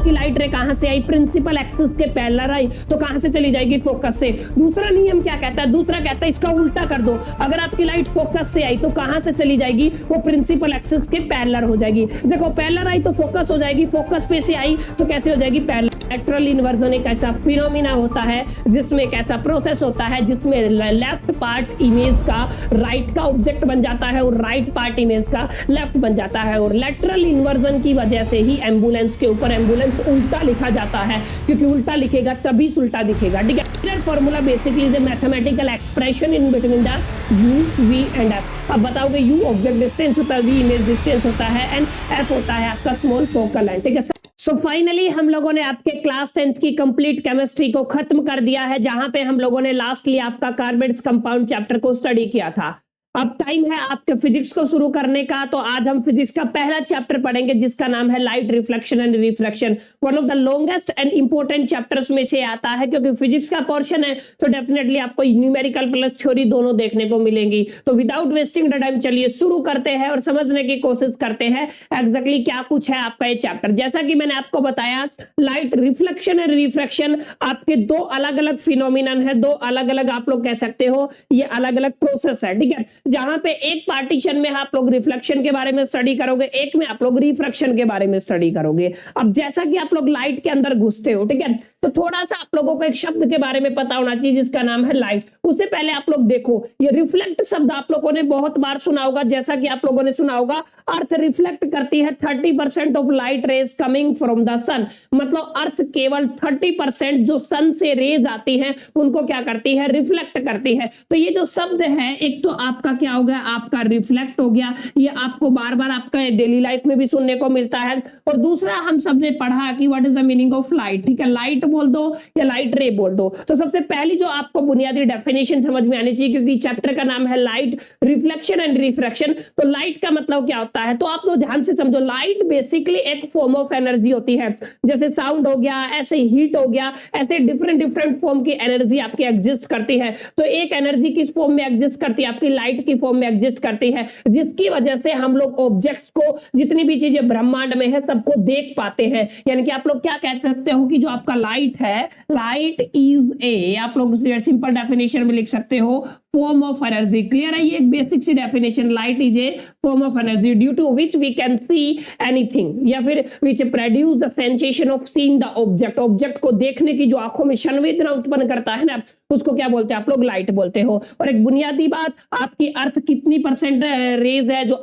आपकी लाइट रे कहां से आई, प्रिंसिपल एक्सिस के पैरेलल आई, तो कहां से चली जाएगी, फोकस से। दूसरा नियम क्या कहता है, दूसरा कहता है इसका उल्टा कर दो, अगर आपकी लाइट फोकस से आई तो कहां से चली जाएगी, वो प्रिंसिपल एक्सिस के पैरेलल हो जाएगी। देखो पैरेलल आई तो फोकस हो जाएगी, फोकस पे से आई तो कैसे हो जाएगी, पैरेलल। लैटरल इन्वर्जन एक ऐसा फिनोमिना होता है जिसमें एक ऐसा प्रोसेस होता है जिसमें लेफ्ट पार्ट इमेज का राइट का ऑब्जेक्ट बन जाता है और राइट पार्ट इमेज का लेफ्ट बन जाता है। और लैटरल इन्वर्जन की वजह से ही एम्बुलेंस के ऊपर एम्बुलेंस उल्टा लिखा जाता है, क्योंकि उल्टा लिखेगा तभी उल्टा दिखेगा, ठीक है। Formula basically is a mathematical expression in between the u, v and f। अब बताओगे u ऑब्जेक्ट डिस्टेंस होता है, v इमेज डिस्टेंस होता है एंड f होता है आपका स्मॉल फोकल लेंथ, ठीक है। सो फाइनली हम लोगों ने आपके क्लास 10th की कंप्लीट केमिस्ट्री को खत्म कर दिया है, जहां पे हम लोगों ने लास्टली आपका कार्बेट्स कंपाउंड चैप्टर को स्टडी किया था। अब टाइम है आपके फिजिक्स को शुरू करने का, तो आज हम फिजिक्स का पहला चैप्टर पढ़ेंगे जिसका नाम है light reflection and refraction. One of the longest and important chapters में से आता है, क्योंकि फिजिक्स का पोर्शन है तो डेफिनेटली आपको न्यूमेरिकल प्लस थ्योरी दोनों देखने को मिलेंगी। तो विदाउट वेस्टिंग द टाइम चलिए शुरू करते हैं और समझने की कोशिश करते हैं एग्जैक्टली क्या कुछ है आपका ये चैप्टर। जैसा कि मैंने आपको बताया, लाइट रिफ्लेक्शन एंड रिफ्रैक्शन आपके दो अलग अलग फिनोमिनन है, दो अलग अलग आप लोग कह सकते हो ये अलग अलग प्रोसेस है, ठीक है। जहां पे एक पार्टीशन में आप लोग रिफ्लेक्शन के बारे में स्टडी करोगे, एक में आप लोग रिफ्रैक्शन के बारे में स्टडी करोगे। अब जैसा कि आप लोग लाइट के अंदर घुसते हो, ठीक है, तो थोड़ा सा आप लोगों को एक शब्द के बारे में पता होना चाहिए जिसका नाम है लाइट। उससे पहले आप लोग देखो, ये रिफ्लेक्ट शब्द आप लोगों ने बहुत बार सुना होगा। जैसा कि आप लोगों ने सुना होगा, अर्थ रिफ्लेक्ट करती है 30% of light rays coming from the sun, मतलब अर्थ केवल 30% जो सन से रेज आती है उनको क्या करती है, रिफ्लेक्ट करती है। तो ये जो शब्द है, एक तो आपका क्या हो गया, आपका रिफ्लेक्ट हो गया, ये आपको बार बार आपका डेली लाइफ में भी सुनने को मिलता है। और दूसरा हम सबने पढ़ा कि what is the meaning of light, ठीक है, लाइट बोल दो या लाइट रे बोल दो। तो सबसे पहली जो आपको बुनियादी डेफिनेशन समझ में आनी चाहिए, क्योंकि चैप्टर का नाम है लाइट रिफ्लेक्शन एंड रिफ्रैक्शन। तो लाइट का मतलब क्या होता है, तो आप लोग ध्यान से समझो, लाइट बेसिकली एक फॉर्म ऑफ एनर्जी होती है। जैसे साउंड हो गया, ऐसे हीट हो गया, ऐसे डिफरेंट डिफरेंट फॉर्म की एनर्जी आपकी एग्जिस्ट करती है। तो एक एनर्जी किस फॉर्म में एग्जिस्ट करती है, आपकी लाइट की फॉर्म में एग्जिस्ट करती है, जिसकी वजह से हम लोग ऑब्जेक्ट्स को, जितनी भी चीजें ब्रह्मांड में है, सबको देख पाते हैं। यानी कि आप लोग क्या कह सकते हो कि जो आपका लाइट है, लाइट इज ए, आप लोग सिंपल डेफिनेशन में लिख सकते हो, फॉर्म ऑफ एनर्जी। क्लियर है, ये एक बेसिक सी definition, light is a form of energy due to which we can see anything, या फिर which produce the sensation of seeing the object. Object को देखने की जो आंखों में संवेदना उत्पन्न करता है ना, उसको क्या बोलते हैं आप लोग, लाइट बोलते हो। और एक बुनियादी बात, आपकी अर्थ कितनी परसेंट रेज है जो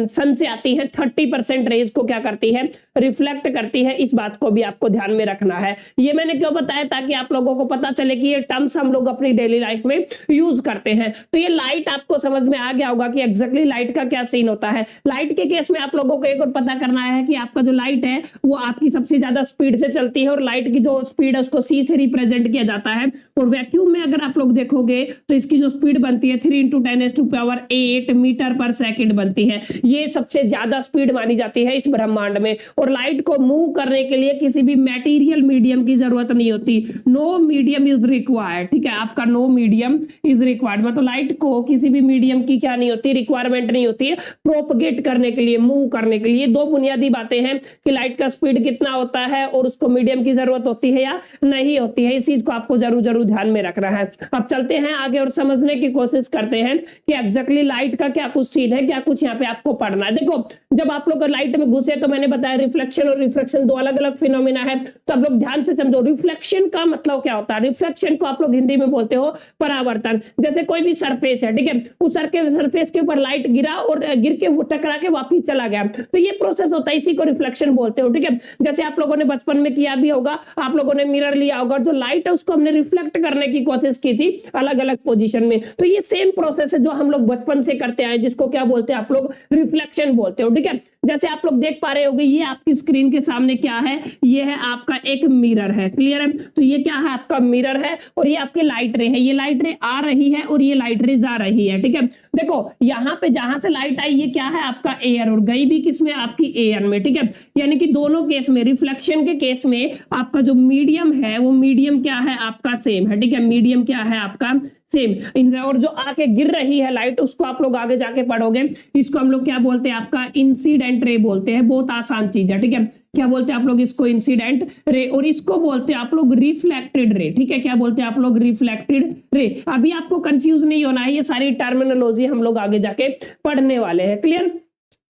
सन से आती है, 30% रेज को क्या करती है, रिफ्लेक्ट करती है। इस बात को भी आपको ध्यान में रखना है। ये मैंने क्यों बताया, ताकि आप लोगों को पता चले कि ये टर्म्स हम लोग अपनी डेली लाइफ में यूज करते हैं। तो ये लाइट आपको समझ में आ गया होगा कि एग्जैक्टली लाइट का क्या सीन होता है। लाइट के केस में आप लोगों को एक और पता करना है कि आपका जो लाइट है वो आपकी सबसे ज्यादा स्पीड से चलती है, और लाइट की जो स्पीड है उसको सी से रिप्रेजेंट किया जाता है। और वैक्यूम में अगर आप लोग देखोगे तो इसकी जो स्पीड बनती है 3 × 10⁸ मीटर पर सेकंड बनती है। ये सबसे ज्यादा स्पीड मानी जाती है इस ब्रह्मांड में। और लाइट को मूव करने के लिए किसी भी मटेरियल मीडियम की जरूरत नहीं होती, नो मीडियम इज रिक्वायर्ड, ठीक है, आपका नो मीडियम इज रिक्वायर्ड। मतलब लाइट को किसी भी मीडियम की क्या नहीं होती, रिक्वायरमेंट नहीं होती है प्रोपगेट करने के लिए, मूव करने के लिए। दो बुनियादी बातें हैं कि लाइट का स्पीड कितना होता है और उसको मीडियम की जरूरत होती है या नहीं होती है। इस चीज को आपको जरूर ध्यान में रखना है। अब चलते हैं आगे और समझने की कोशिश करते हैं कि एग्जैक्टली लाइट का क्या कुछ सीन है, क्या कुछ यहाँ पे आपको पढ़ना है। देखो, जब आप लोग लाइट में घुसे तो मैंने बताया रिफ्लेक्शन और रिफ्रैक्शन दो अलग अलग फिनोमिना है। तो आप लोग ध्यान से समझो, रिफ्लेक्शन का मतलब क्या होता है। रिफ्लेक्शन को आप लोग हिंदी में बोलते हो परावर्तन। जैसे कोई भी सरफेस है, ठीक है, उस सरफेस के ऊपर लाइट गिरा और गिर के टकरा के वापिस चला गया, तो ये प्रोसेस होता है, इसी को रिफ्लेक्शन बोलते हो, ठीक है। जैसे आप लोगों ने बचपन में किया भी होगा, आप लोगों ने मिरर लिया होगा, जो लाइट है उसको हमने रिफ्लेक्ट करने की कोशिश की थी अलग अलग पोजीशन में। तो ये सेम प्रोसेस है जो हम लोग बचपन से करते आए, जिसको क्या बोलते हैं आप लोग, रिफ्लेक्शन बोलते हो, ठीक है। जैसे आप लोग देख पा रहे होगे, ये आपकी स्क्रीन के सामने क्या है, ये है आपका एक मिरर है। क्लियर है, तो ये क्या है, आपका मिरर है, और ये आपकी लाइट रे है। ये लाइट रे आ रही है और ये लाइट रे जा रही है, ठीक है। देखो यहाँ पे जहां से लाइट आई, ये क्या है आपका एयर, और गई भी किसमें, आपकी एयर में, ठीक है। यानी कि दोनों केस में, रिफ्लेक्शन के केस में आपका जो मीडियम है वो मीडियम क्या है, आपका सेम है, ठीक है। मीडियम क्या है आपका सेम। और जो आके गिर रही है लाइट उसको आप लोग आगे जाके पढ़ोगे, इसको हम लोग क्या बोलते हैं, आपका इंसिडेंट रे बोलते हैं। बहुत आसान चीज है, ठीक है। क्या बोलते हैं आप लोग इसको, इंसिडेंट रे, और इसको बोलते हैं आप लोग रिफ्लेक्टेड रे, ठीक है। क्या बोलते हैं आप लोग, रिफ्लेक्टेड रे। अभी आपको कंफ्यूज नहीं होना है, ये सारी टर्मिनोलॉजी हम लोग आगे जाके पढ़ने वाले हैं, क्लियर।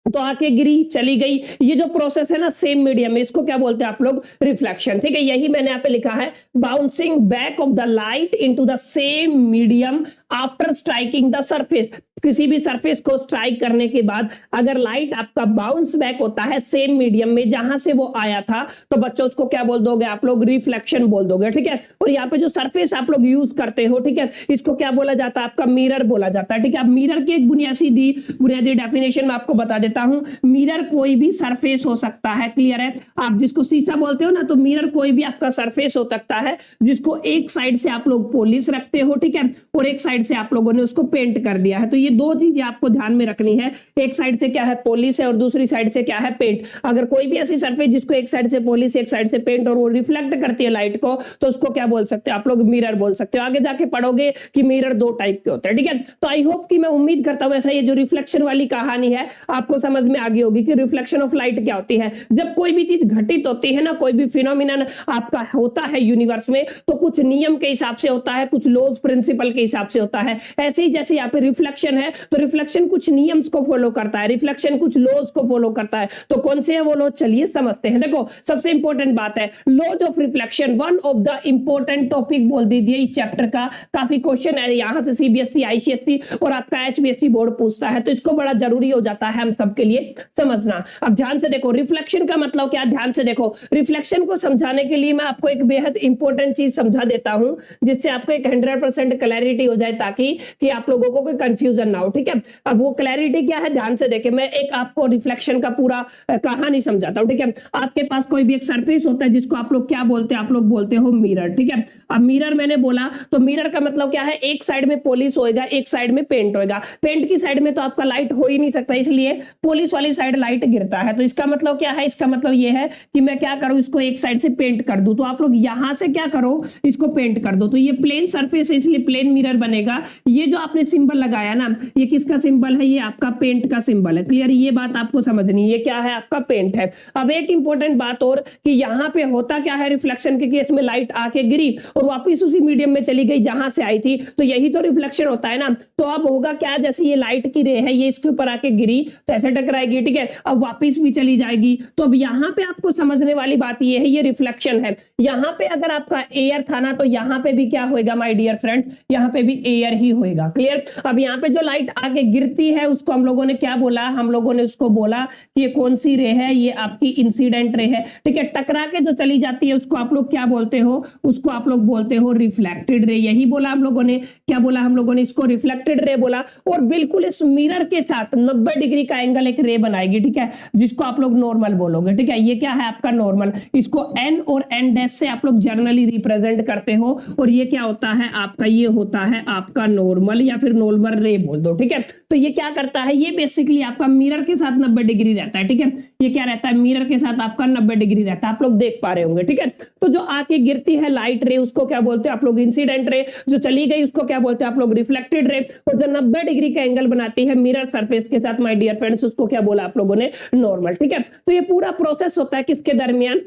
तो आके गिरी चली गई, ये जो प्रोसेस है ना सेम मीडियम में, इसको क्या बोलते हैं आप लोग, रिफ्लेक्शन, ठीक है। यही मैंने यहाँ पे लिखा है, bouncing back of the light into the same medium after striking the surface. किसी भी सरफेस को स्ट्राइक करने के बाद अगर लाइट आपका बाउंस बैक होता है सेम मीडियम में जहां से वो आया था, तो बच्चों उसको क्या बोल दोगे आप लोग, रिफ्लेक्शन बोल दोगे, ठीक है। और यहाँ पे जो सरफेस आप लोग यूज करते हो, ठीक है, इसको क्या बोला जाता है, आपका मिरर बोला जाता है, ठीक है। अब मिरर की एक बुनियादी डेफिनेशन मैं आपको बता देता हूं। मिरर कोई भी सरफेस हो सकता है, क्लियर है। आप जिसको शीशा बोलते हो ना, तो मिरर कोई भी आपका सरफेस हो सकता है जिसको एक साइड से आप लोग पॉलिश रखते हो, ठीक है, और एक साइड से आप लोगों ने उसको पेंट कर दिया है। तो ये दो चीजें आपको ध्यान में रखनी है, एक साइड से क्या है पॉलिश है और दूसरी साइड से क्या है पेंट। अगर कोई भी ऐसी सरफेस जिसको एक साइड से पॉलिश एक साइड से पेंट और वो रिफ्लेक्ट करती है लाइट को, तो उसको क्या बोल सकते हो आप लोग, मिरर बोल सकते हो। आगे जाके पढ़ोगे कि मिरर दो टाइप के होते हैं, ठीक है। तो आई होप कि मैं उम्मीद करता हूं ऐसा ये जो रिफ्लेक्शन वाली कहानी है आपको समझ में आ गई होगी कि रिफ्लेक्शन ऑफ लाइट क्या होती है। जब कोई भी चीज घटित होती है ना, कोई भी फिनोमिनन आपका होता है यूनिवर्स में, तो कुछ नियम के हिसाब से होता है, कुछ लॉज प्रिंसिपल के हिसाब से होता है। ऐसे ही जैसे यहाँ पे रिफ्लेक्शन है, तो रिफ्लेक्शन कुछ नियम्स को फॉलो करता है, रिफ्लेक्शन कुछ लॉज को फॉलो करता है। तो कौन से हैं वो लॉज, चलिए समझते हैं। देखो सबसे इंपॉर्टेंट बात है laws of reflection, one of the important topic बोल दीजिए इस चैप्टर का। काफी क्वेश्चन है यहां से सीबीएसई, आईसीएसई और आपका एचबीएसई बोर्ड पूछता है, तो इसको बड़ा जरूरी हो जाता है हम सबके लिए समझना। अब ध्यान से देखो रिफ्लेक्शन का मतलब क्या, ध्यान से देखो। रिफ्लेक्शन को समझाने के लिए मैं आपको एक बेहद इंपॉर्टेंट चीज समझा देता हूं, जिससे आपको एक 100% क्लैरिटी हो जाए, ताकि कि आप लोगों को कोई कंफ्यूजन ना हो, ठीक है। अब वो क्लैरिटी क्या है, ध्यान से देखें। मैं एक आपको रिफ्लेक्शन का पूरा कहानी समझाता हूं, ठीक है। आपके पास कोई भी एक सरफेस होता है जिसको आप लोग क्या बोलते हैं, आप लोग बोलते हो मिरर, ठीक है। अब मिरर मैंने बोला, तो मिरर का मतलब क्या है, एक साइड में पॉलिश होएगा, एक साइड में पेंट होएगा। पेंट की साइड में तो आपका लाइट हो ही नहीं सकता, इसलिए पॉलिश वाली साइड लाइट गिरता है। तो इसका मतलब क्या है, इसका मतलब ये है कि मैं क्या करूं, इसको एक साइड से पेंट कर दूं। तो आप लोग यहां से क्या करो, इसको पेंट कर दो। तो ये प्लेन सरफेस है, इसलिए प्लेन मिरर बनेगा। ये जो आपने सिंबल लगाया ना, ये किसका सिंबल है, ये आपका पेंट का सिंबल है, क्लियर। ये बात आपको समझनी है, ये क्या है, आपका पेंट है। अब एक इंपॉर्टेंट बात और कि यहां पे होता क्या है, रिफ्लेक्शन के केस में लाइट आके गिरी और वापस उसी मीडियम में चली गई जहां से आई थी, तो यही तो रिफ्लेक्शन होता है ना। तो अब होगा क्या, जैसे ये लाइट की रे है, ये इसके ऊपर आके गिरी तो ऐसे टकराएगी, ठीक है। अब वापस भी चली जाएगी। तो अब यहां पे आपको समझने वाली बात ये है, ये रिफ्लेक्शन है। यहां पे अगर आपका एयर था ना, तो यहां पे भी क्या होएगा माय डियर फ्रेंड्स, यहां पे भी एयर ही होएगा, क्लियर। अब यहां पे जो लाइट आके गिरती है उसको हम लोगों ने क्या बोला, हम लोगों ने उसको बोला कि ये कौन सी रे है, ये आपकी इंसिडेंट रे है, ठीक है। टकरा के जो चली जाती है उसको आप लोग क्या बोलते हो, उसको आप लोग बोलते हो रिफ्लेक्टेड रे। यही बोला हम लोगों ने, क्या बोला हम लोगों ने, इसको रिफ्लेक्टेड रे बोला। और बिल्कुल इस मिरर के साथ 90 डिग्री का एंगल एक रे बनाएगी, ठीक है, जिसको आप लोग नॉर्मल बोलोगे, ठीक है। ये क्या है आपका नॉर्मल, इसको एन और एन डैश से आप लोग जर्नली रिप्रेजेंट करते हो। और ये क्या होता है आपका, ये होता है आपका नॉर्मल या फिर नॉर्मल रे बोल दो, ठीक है। तो ये क्या करता है, ये बेसिकली आपका मिरर के साथ 90 डिग्री रहता है, ठीक है। ये क्या रहता है, मिरर के साथ आपका 90 डिग्री रहता है, आप लोग देख पा रहे होंगे, ठीक है। तो जो आके गिरती है लाइट रे उसको क्या बोलते हैं आप लोग, इंसिडेंट रे। जो चली गई उसको क्या बोलते हैं आप लोग, रिफ्लेक्टेड रे। और जो 90 डिग्री का एंगल बनाती है मिरर सरफेस के साथ माय डियर फ्रेंड्स, उसको क्या बोला आप लोगों ने, नॉर्मल, ठीक है। तो ये पूरा प्रोसेस होता है किसके दरमियान,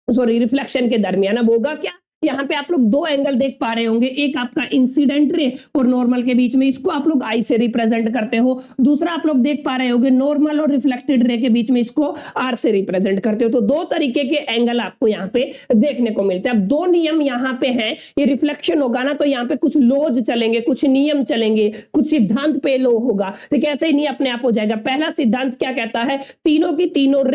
सॉरी रिफ्लेक्शन के दरमियान। अब होगा क्या, यहाँ पे आप लोग दो एंगल देख पा रहे होंगे, एक आपका इंसिडेंट रे और नॉर्मल के बीच में, इसको आप लोग आई से रिप्रेजेंट करते हो। दूसरा आप लोग देख पा रहे होंगे नॉर्मल और रिफ्लेक्टेड रे के बीच में, इसको आर से रिप्रेजेंट करते हो। तो दो तरीके के एंगल आपको यहाँ पे देखने को मिलते हैं। अब दो नियम यहाँ पे हैं, ये रिफ्लेक्शन होगा ना, तो यहाँ पे कुछ लॉज चलेंगे, कुछ नियम चलेंगे, कुछ सिद्धांत पे लो होगा, ठीक है। ऐसे ही नहीं अपने आप हो जाएगा। पहला सिद्धांत क्या कहता है, तीनों की तीनों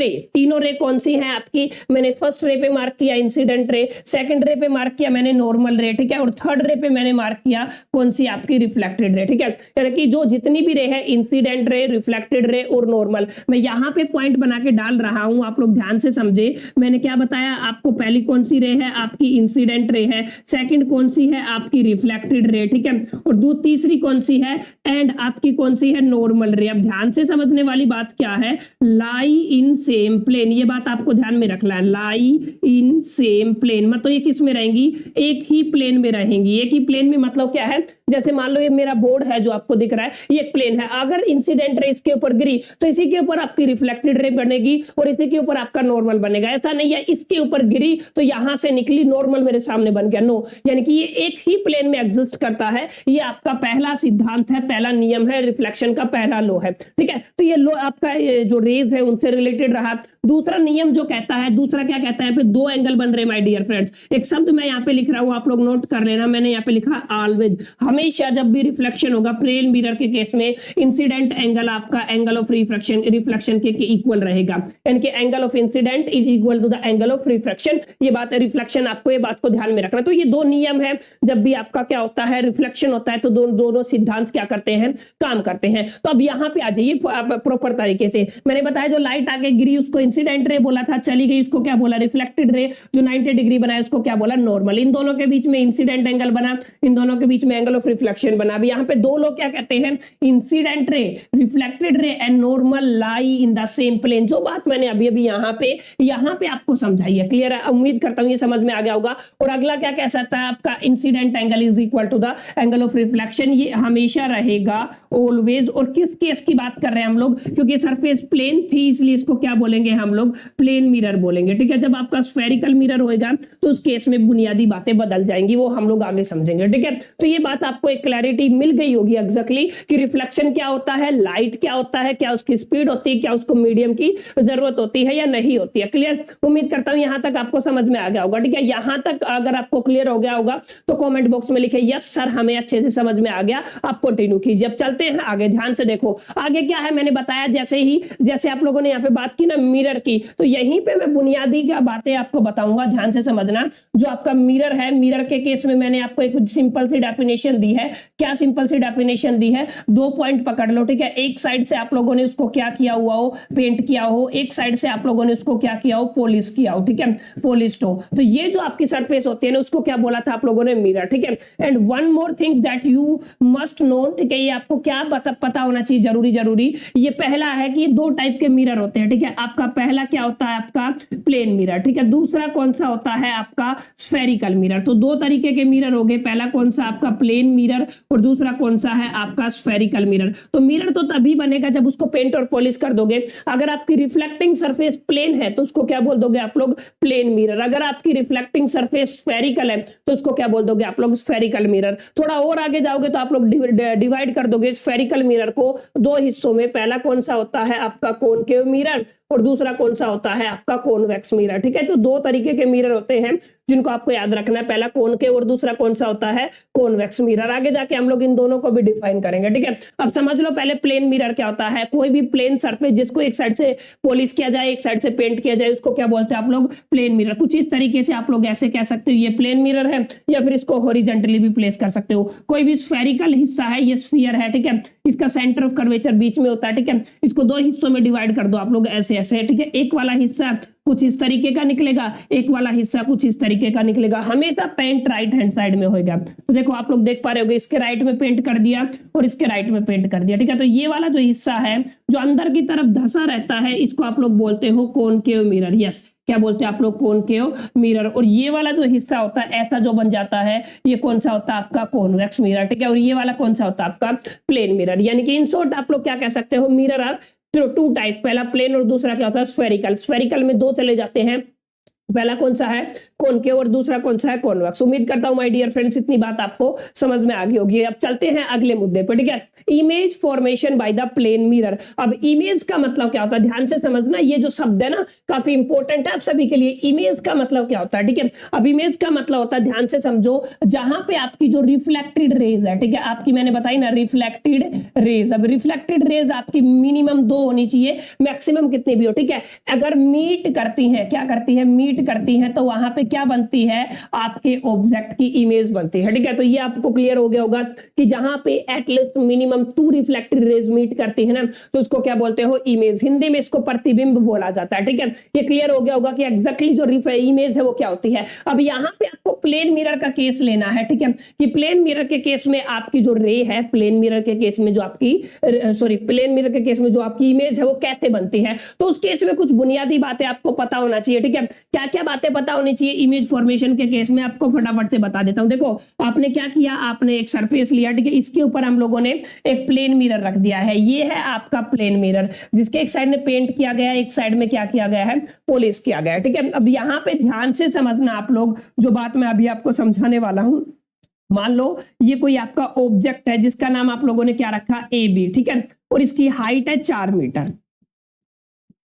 रे कौन सी है आपकी, मैंने फर्स्ट रे पे मार्क किया इंसिडेंट रे, सेकंड रे पे मार्क किया मैंने नॉर्मल रे, ठीक है। और थर्ड रे पे मैंने मार्क किया कौन सी आपकी, रिफ्लेक्टेड रे, ठीक है। यानी कि जो जितनी भी रे है, इंसिडेंट रे, रिफ्लेक्टेड रे और नॉर्मल, मैं यहां पे पॉइंट बना के डाल रहा हूं, आप लोग ध्यान से समझे। मैंने क्या बताया आपको, पहली कौन सी रे है आपकी, इंसिडेंट रे है। सेकंड कौन सी है आपकी, रिफ्लेक्टेड रे, ठीक है। और तीसरी कौन सी है, एंड आपकी कौन सी है, नॉर्मल रे। अब ध्यान से समझने वाली बात क्या है, लाई इन सेम प्लेन, ये बात आपको ध्यान में रखना है, लाई इन सेम प्लेन। मतलब ये किस में रहेंगे, जाएंगी, एक ही प्लेन में रहेंगी। एक ही प्लेन में मतलब क्या है, जैसे मान लो ये मेरा बोर्ड है जो आपको दिख रहा है, ये एक प्लेन है, अगर इंसिडेंट रे इसके ऊपर गिरी तो इसी के ऊपर आपकी रिफ्लेक्टेड रे बनेगी और इसी के ऊपर आपका नॉर्मल बनेगा। ऐसा नहीं है इसके ऊपर गिरी तो यहां से निकली नॉर्मल मेरे सामने बन गया, नो। यानी कि ये एक ही प्लेन में एग्जिस्ट करता है। ये आपका पहला सिद्धांत है, पहला नियम है, रिफ्लेक्शन का पहला लॉ है, ठीक है। तो ये लॉ आपका जो रेज है उनसे रिलेटेड रहा। दूसरा नियम जो कहता है, दूसरा क्या कहता है, दो एंगल बन रहे माय डियर फ्रेंड्स। एक शब्द मैं यहाँ पे लिख रहा हूँ, आप लोग नोट कर लेना, मैंने यहाँ पे लिखा ऑलवेज। हमेशा जब भी रिफ्लेक्शन होगा प्लेन मिरर के केस में, इंसिडेंट एंगल आपका एंगल ऑफ रिफ्लेक्शन के इक्वल रहेगा, यानी कि angle of incident is equal to the angle of reflection. ये बात है रिफ्लेक्शन, आपको ये बात को ध्यान में रखना। तो ये दो नियम है, जब भी आपका क्या होता है रिफ्लेक्शन होता है तो दोनों सिद्धांत क्या करते हैं, काम करते हैं। तो अब यहाँ पे आ जाइए प्रॉपर तरीके से। मैंने बताया जो लाइट आके गिरी उसको इंसिडेंट रे बोला था, चली गई उसको क्या बोला, रिफ्लेक्टेड रे। जो 90 डिग्री बनाया उसको क्या बोला, नॉर्मल। इन दोनों के बीच में इंसिडेंट एंगल बना, इन दोनों के बीच में एंगल ऑफ रिफ्लेक्शन बना। अभी यहाँ पे दो लोग क्या कहते हैं, incident ray, reflected ray and normal lie in the same plane. जो बात मैंने अभी अभी यहाँ पे आपको समझाई है, क्लियर है, उम्मीद करता हूँ ये समझ में आ गया होगा। और अगला क्या कह सकता है आपका, incident angle is equal to the angle of reflection, ये हमेशा रहेगा ऑलवेज। और किस केस की बात कर रहे हैं हम लोग, क्योंकि सरफेस प्लेन थी इसलिए इसको क्या बोलेंगे हम लोग, प्लेन मिरर बोलेंगे, ठीक है। जब आपका स्फेरिकल मिरर होएगा तो उस केस में बुनियादी बातें बदल जाएंगी, वो हम लोग आगे समझेंगे, ठीक है। तो ये बात आपको एक क्लैरिटी मिल गई होगी एग्जैक्टली कि रिफ्लेक्शन क्या होता है, लाइट क्या होता है, क्या उसकी स्पीड होती है, क्या उसको मीडियम की जरूरत होती है या नहीं होती है, क्लियर। उम्मीद करता हूं यहां तक आपको समझ में आ गया होगा, ठीक है। यहां तक अगर आपको क्लियर हो गया होगा तो कमेंट बॉक्स में लिखे यस सर हमें अच्छे से समझ में आ गया। आप कंटिन्यू कीजिए। अब चलते हैं आगे, ध्यान से देखो आगे क्या है। मैंने बताया जैसे आप लोगों ने यहाँ पे बात की ना मिरर की, तो यहीं पे मैं बुनियादी क्या बातें आपको बताऊंगा, ध्यान से समझना। जो आपका मिरर है, मिरर के केस में मैंने आपको एक सिंपल सी डेफिनेशन दी है। क्या सिंपल सी डेफिनेशन दी है, दो पॉइंट पकड़ लो, ठीक है। एक साइड से आप लोगों ने उसको क्या किया हुआ हो, पेंट किया हो, एक साइड से आप लोगों ने उसको क्या किया हो, पॉलिश किया हो, ठीक है, पॉलिश्ड हो। तो ये जो आपकी सरफेस होती है ना उसको क्या बोला था आप लोगों ने, मिरर, ठीक है। And one more thing that you must know, ठीक है, ये आपको क्या पता होना चाहिए, जरूरी। ये पहला है कि दो टाइप के मिरर होते हैं, ठीक है। आपका पहला क्या होता है, आपका प्लेन मिरर, ठीक है। दूसरा कौन सा होता है, आपका स्फेरिकल मिरर। तो दो तरीके के मिरर हो गए, पहला कौन सा आपका प्लेन मिरर और दूसरा कौन सा है आपका स्फेरिकल मिरर। तो मिरर तो तभी बनेगा जब उसको पेंट और पॉलिश कर दोगे। अगर आपकी रिफ्लेक्टिंग सरफेस प्लेन है तो उसको क्या बोल दोगे आप लोग, प्लेन मिरर। अगर आपकी रिफ्लेक्टिंग सरफेस स्फेरिकल है तो उसको क्या बोल दोगे आप लोग, स्फेरिकल मिरर। थोड़ा और आगे जाओगे तो आप लोग डिवाइड कर दोगे स्फेरिकल मिरर को दो हिस्सों में। पहला कौन सा होता है आपका कॉनकेव मिरर और दूसरा कौन सा होता है आपका कॉन्वेक्स मिरर, ठीक है। तो दो तरीके के मिरर होते हैं जिनको आपको याद रखना है, पहला कॉनकेव और दूसरा कौन सा होता है, कॉन्वेक्स मिरर। आगे जाके हम लोग इन दोनों को भी डिफाइन करेंगे, ठीक है। अब समझ लो पहले प्लेन मिरर क्या होता है। कोई भी प्लेन सरफेस जिसको एक साइड से पॉलिश किया जाए, एक साइड से पेंट किया जाए, उसको क्या बोलते हैं आप लोग, प्लेन मिरर। कुछ इस तरीके से आप लोग ऐसे कह सकते हो ये प्लेन मिरर है, या फिर इसको हॉरिजॉन्टली भी प्लेस कर सकते हो। कोई भी स्फेरिकल हिस्सा है, ये स्फीयर है, ठीक है, इसका सेंटर ऑफ कर्वेचर बीच में होता है, ठीक है। इसको दो हिस्सों में डिवाइड कर दो आप लोग ऐसे, ठीक है। एक वाला हिस्सा कुछ इस तरीके का निकलेगा, एक वाला हिस्सा कुछ इस तरीके का निकलेगा। हमेशा पेंट राइट हैंड साइड में होगा। तो देखो आप लोग देख पा रहे होगे, इसके राइट में पेंट कर दिया और इसके राइट में पेंट कर दिया, ठीक है। तो ये वाला जो हिस्सा है जो अंदर की तरफ धंसा रहता है, इसको आप लोग बोलते हो कॉनकेव मिरर। यस, क्या बोलते हैं आप लोग, कॉनकेव मिरर। और ये वाला जो हिस्सा होता है ऐसा जो बन जाता है, ये कौन सा होता है आपका, कॉन्वेक्स मिरर, ठीक है। और ये वाला कौन सा होता है आपका, प्लेन मिरर। यानी कि इन शॉर्ट आप लोग क्या कह सकते हो, मिरर आर टू टाइप्स, पहला प्लेन और दूसरा क्या होता है, स्फेरिकल। स्फेरिकल में दो चले जाते हैं, पहला कौन सा है, कॉनकेव और दूसरा कौन सा है, कॉन्वेक्स। उम्मीद करता हूं माय डियर फ्रेंड्स इतनी बात आपको समझ में आ गई होगी। अब चलते हैं अगले मुद्दे पर, ठीक है। Image formation by the plane mirror. अब इमेज का मतलब क्या होता है, ध्यान से समझना, ये जो शब्द है ना काफी इंपॉर्टेंट है आप सभी के लिए। इमेज का मतलब क्या होता है, ठीक है। अब इमेज का मतलब होता है, ध्यान से समझो, जहां पे आपकी जो रिफ्लेक्टेड रेज है, ठीक है, आपकी मैंने बताई ना रिफ्लेक्टेड रेज। अब रिफ्लेक्टेड रेज आपकी मिनिमम 2 होनी चाहिए, मैक्सिमम कितनी भी हो, ठीक है। अगर मीट करती है, क्या करती है, मीट करती है, तो वहां पे क्या बनती है, आपके ऑब्जेक्ट की इमेज बनती है, ठीक है। तो ये आपको क्लियर हो गया होगा कि जहां पे at least minimum 2 reflected rays meet करती है ना, तो उसको क्या बोलते हो, इमेज। हिंदी में इसको प्रतिबिंब बोला जाता है, ठीक है। ये क्लियर हो गया होगा कि एग्जैक्टली जो इमेज है वो क्या होती है। अब यहां पे आपको प्लेन मिरर का केस लेना है, ठीक है, कि प्लेन मिरर के केस में आपकी जो रे है, प्लेन मिरर के केस में जो आपकी प्लेन मिरर के केस में जो आपकी इमेज है वो कैसे बनती है। तो उस केस में कुछ बुनियादी बातें आपको पता होना चाहिए, ठीक है। क्या क्या बातें पता होनी चाहिए इमेज फॉर्मेशन के केस में, आपको फटाफट से बता देता हूं। देखो आपने क्या किया, आपने एक सरफेस लिया, ठीक है, इसके ऊपर हम लोगों ने एक प्लेन मिरर रख दिया है। ये है आपका प्लेन मिरर, जिसके एक साइड में पेंट किया गया है, एक साइड में क्या किया गया है, पॉलिश किया गया है, ठीक है। अब यहाँ पे ध्यान से समझना आप लोग, जो बात मैं अभी आपको समझाने वाला हूं। मान लो ये कोई आपका ऑब्जेक्ट है जिसका नाम आप लोगों ने क्या रखा, ए बी, ठीक है, और इसकी हाइट है 4 मीटर।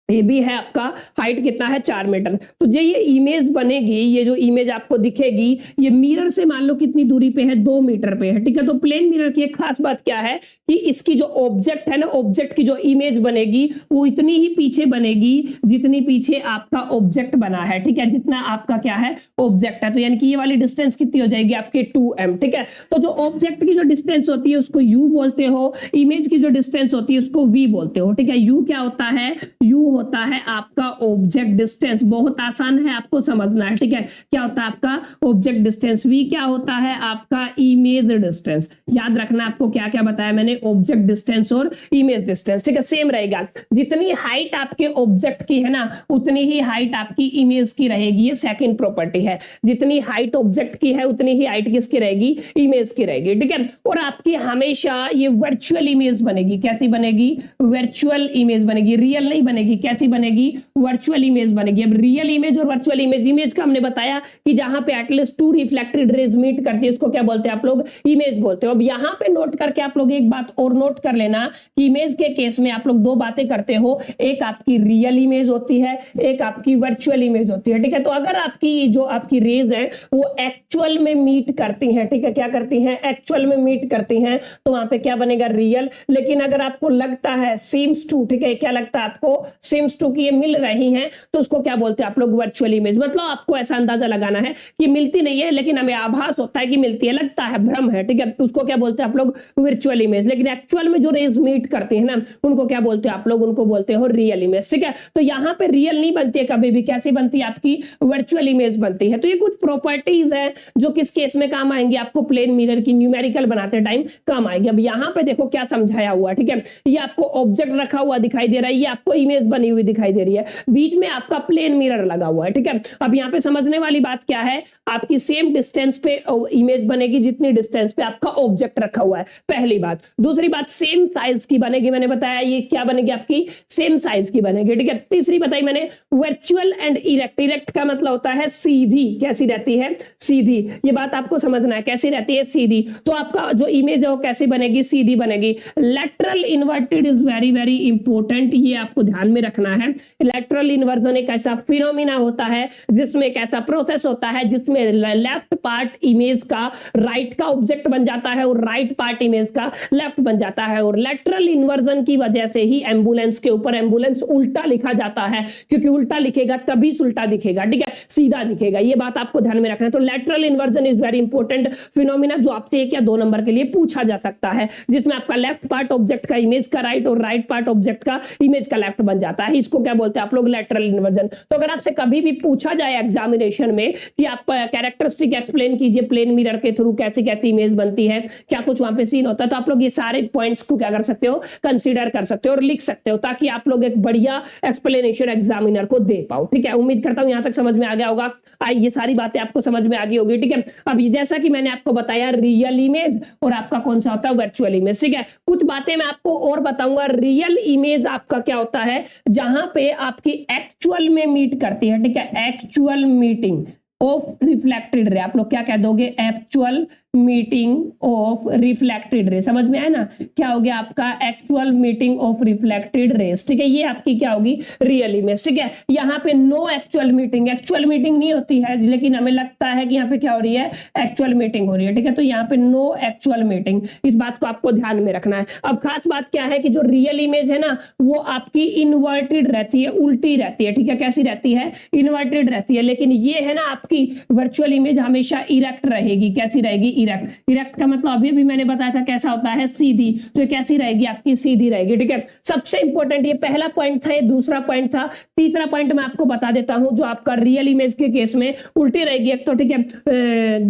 ये भी है आपका हाइट कितना है, 4 मीटर। तो ये इमेज बनेगी, ये जो इमेज आपको दिखेगी, ये मिरर से मान लो कितनी दूरी पे है, 2 मीटर पे है, ठीक है। तो प्लेन मिरर की एक खास बात क्या है कि इसकी जो ऑब्जेक्ट है ना, ऑब्जेक्ट की जो इमेज बनेगी वो इतनी ही पीछे बनेगी जितनी पीछे आपका ऑब्जेक्ट बना है, ठीक है, जितना आपका क्या है, ऑब्जेक्ट है। तो यानी कि ये वाली डिस्टेंस कितनी हो जाएगी आपके 2m, ठीक है। तो जो ऑब्जेक्ट की जो डिस्टेंस होती है उसको u बोलते हो, इमेज की जो डिस्टेंस होती है उसको v बोलते हो, ठीक है। u क्या होता है, u होता है आपका ऑब्जेक्ट डिस्टेंस, बहुत आसान है आपको समझना है, ठीक है। क्या होता है आपका ऑब्जेक्ट डिस्टेंस, v क्या होता है आपका इमेज डिस्टेंस। याद रखना आपको क्या क्या बताया मैंने, ऑब्जेक्ट डिस्टेंस और इमेज डिस्टेंस, ठीक है, सेम रहेगा। जितनी हाइट आपके ऑब्जेक्ट की है ना, उतनी ही हाइट आपकी इमेज की रहेगी, ये सेकंड प्रॉपर्टी है। जितनी हाइट ऑब्जेक्ट की है उतनी ही हाइट किसकी रहेगी, इमेज की रहेगी, ठीक है। और आपकी हमेशा ये वर्चुअल इमेज बनेगी, कैसी बनेगी, वर्चुअल इमेज बनेगी, रियल नहीं बनेगी, कैसी बनेगी, वर्चुअल इमेज बनेगी। अब रियल इमेज और वर्चुअल इमेज, इमेज का हमने बताया कि जहां पे एटलीस्ट 2 रिफ्लेक्टेड रेज मीट करती है उसको क्या बोलते हैं आप लोग, इमेज बोलते हो। अब यहां पे नोट करके आप लोग एक बात और नोट कर लेना कि इमेज के केस में आप लोग 2 बातें करते हो, एक आपकी रियल इमेज होती है, एक आपकी वर्चुअल इमेज होती है, ठीक है। तो अगर आपकी जो आपकी रेज है वो एक्चुअल में मीट करती हैं, ठीक है, क्या करती हैं, एक्चुअल में मीट करती हैं, तो वहां पे क्या बनेगा, रियल। लेकिन अगर आपको लगता है सीम्स टू, ठीक है, क्या लगता है आपको, सीम्स टू की ये मिल रही हैं, तो उसको क्या बोलते हैं आप लोग, वर्चुअल इमेज। मतलब आपको ऐसा अंदाजा लगाना है कि मिलती नहीं है लेकिन हमें आभास होता है कि मिलती है, लगता है, भ्रम है, ठीक है, तो उसको क्या बोलते हैं आप लोग, वर्चुअल इमेज। लेकिन एक्चुअल में जो रेज मीट करती है ना, उनको क्या बोलते हैं आप लोग, उनको बोलते हो रियल इमेज, ठीक है। तो यहां पे रियल नहीं बनती है कभी भी, कैसी बनती है आपकी, वर्चुअल इमेज बनती है। तो ये कुछ प्रॉपर्टीज है जो किस केस में काम आएंगी, आपको प्लेन मिरर की न्यूमेरिकल बनाते टाइम काम आएगी। अब यहां पे देखो क्या समझाया हुआ, ठीक है, ये आपको ऑब्जेक्ट रखा हुआ दिखाई दे रहा है, ये आपको इमेज बनी हुई दिखाई दे रही है, बीच में आपका प्लेन मिरर लगा हुआ है, ठीक है। अब यहां पे समझने वाली बात क्या है, आपकी सेम डिस्टेंस पे इमेज बनेगी जितनी डिस्टेंस पे आपका ऑब्जेक्ट रखा हुआ है, पहली बात। दूसरी बात, सेम साइज की बनेगी, मैंने बताया ये क्या बनेगी आपकी, सेम साइज की बनेगी, ठीक है। तीसरी बताई मैंने, वर्चुअल एंड इरेक्ट। इरेक्ट का मतलब होता है सीधी, कैसी रहती है, सीधी। ये बात आपको समझना है, कैसी रहती है, सीधी। तो आपका जो इमेज है वो कैसी बनेगी, सीधी बनेगी। Lateral inverted is very very important, ये आपको ध्यान में रखना है। लेटरल इन्वर्जन एक ऐसा फिनोमिना होता है जिसमें एक ऐसा प्रोसेस होता है जिसमें लेफ्ट पार्ट इमेज का राइट का ऑब्जेक्ट बन जाता है और राइट पार्ट इमेज का लेफ्ट बन जाता है। और लेटरल इन्वर्जन की वजह से ही एम्बुलेंस के ऊपर एम्बुलेंस उल्टा लिखा जाता है, क्योंकि उल्टा लिखेगा तभी उल्टा दिखेगा, ठीक है, सीधा दिखेगा। ये बात आपको ध्यान में रखना है। तो lateral inversion is very important phenomena, जो आपसे 1 या 2 नंबर के लिए पूछा जा सकता है, जिसमें आपका लेफ्ट पार्ट ऑब्जेक्ट का इमेज का राइट और राइट पार्ट ऑब्जेक्ट का इमेज का लेफ्ट बन जाता है। इसको क्या बोलते हैं आप लोग, लेटरल इन्वर्जन। तो अगर आपसे कभी भी पूछा जाए एग्जामिनेशन में कि आप कैरेक्टरिस्टिक एक्सप्लेन कीजिए प्लेन मिरर के थ्रू कैसी कैसी इमेज बनती है, क्या कुछ वहां पे सीन होता है, तो आप लोग ये सारे पॉइंट्स को क्या कर सकते हो, कंसीडर कर सकते हो और लिख सकते हो, ताकि आप लोग एक बढ़िया एक्सप्लेनेशन एग्जामिनर को दे पाओ, ठीक है। उम्मीद करता हूं यहां तक समझ में आ गया होगा, ये सारी बातें आपको समझ में आ गई होगी, ठीक है। अब जैसा कि मैंने आपको बताया, रियल इमेज और आपका कौन सा होता है, वर्चुअल इमेज, ठीक है। कुछ बातें मैं आपको और बताऊंगा। रियल इमेज आपका क्या होता है, जहां पे आपकी एक्चुअल में मीट करती है, ठीक है, actual meeting of reflected ray. आप लोग क्या कह दोगे, actual meeting of reflected ray. समझ में आया ना, क्या हो गया आपका, actual meeting of reflected rays, ठीक है। ये आपकी क्या होगी, रियल इमेज, ठीक है। यहाँ पे no actual meeting, actual meeting नहीं होती है, लेकिन हमें लगता है कि यहाँ पे क्या हो रही है, एक्चुअल मीटिंग हो रही है, ठीक है। तो यहाँ पे नो एक्चुअल मीटिंग, इस बात को आपको ध्यान में रखना है। अब खास बात क्या है कि जो रियल इमेज है ना, वो आपकी इन्वर्टेड रहती है, उल्टी रहती है, ठीक है। कैसी रहती है, इन्वर्टेड रहती है। लेकिन ये है ना आपकी वर्चुअल इमेज हमेशा इरेक्ट रहेगी, कैसी रहेगी, इरेक्ट। इरेक्ट का मतलब अभी भी मैंने बताया था कैसा होता है, सीधी। तो ये कैसी रहेगी आपकी, सीधी रहेगी, ठीक है। सबसे इंपॉर्टेंट ये पहला पॉइंट था, ये दूसरा पॉइंट था। तीसरा पॉइंट मैं आपको बता देता हूं जो आपका रियल इमेज के केस में उल्टी रहेगी एक तो, ठीक है।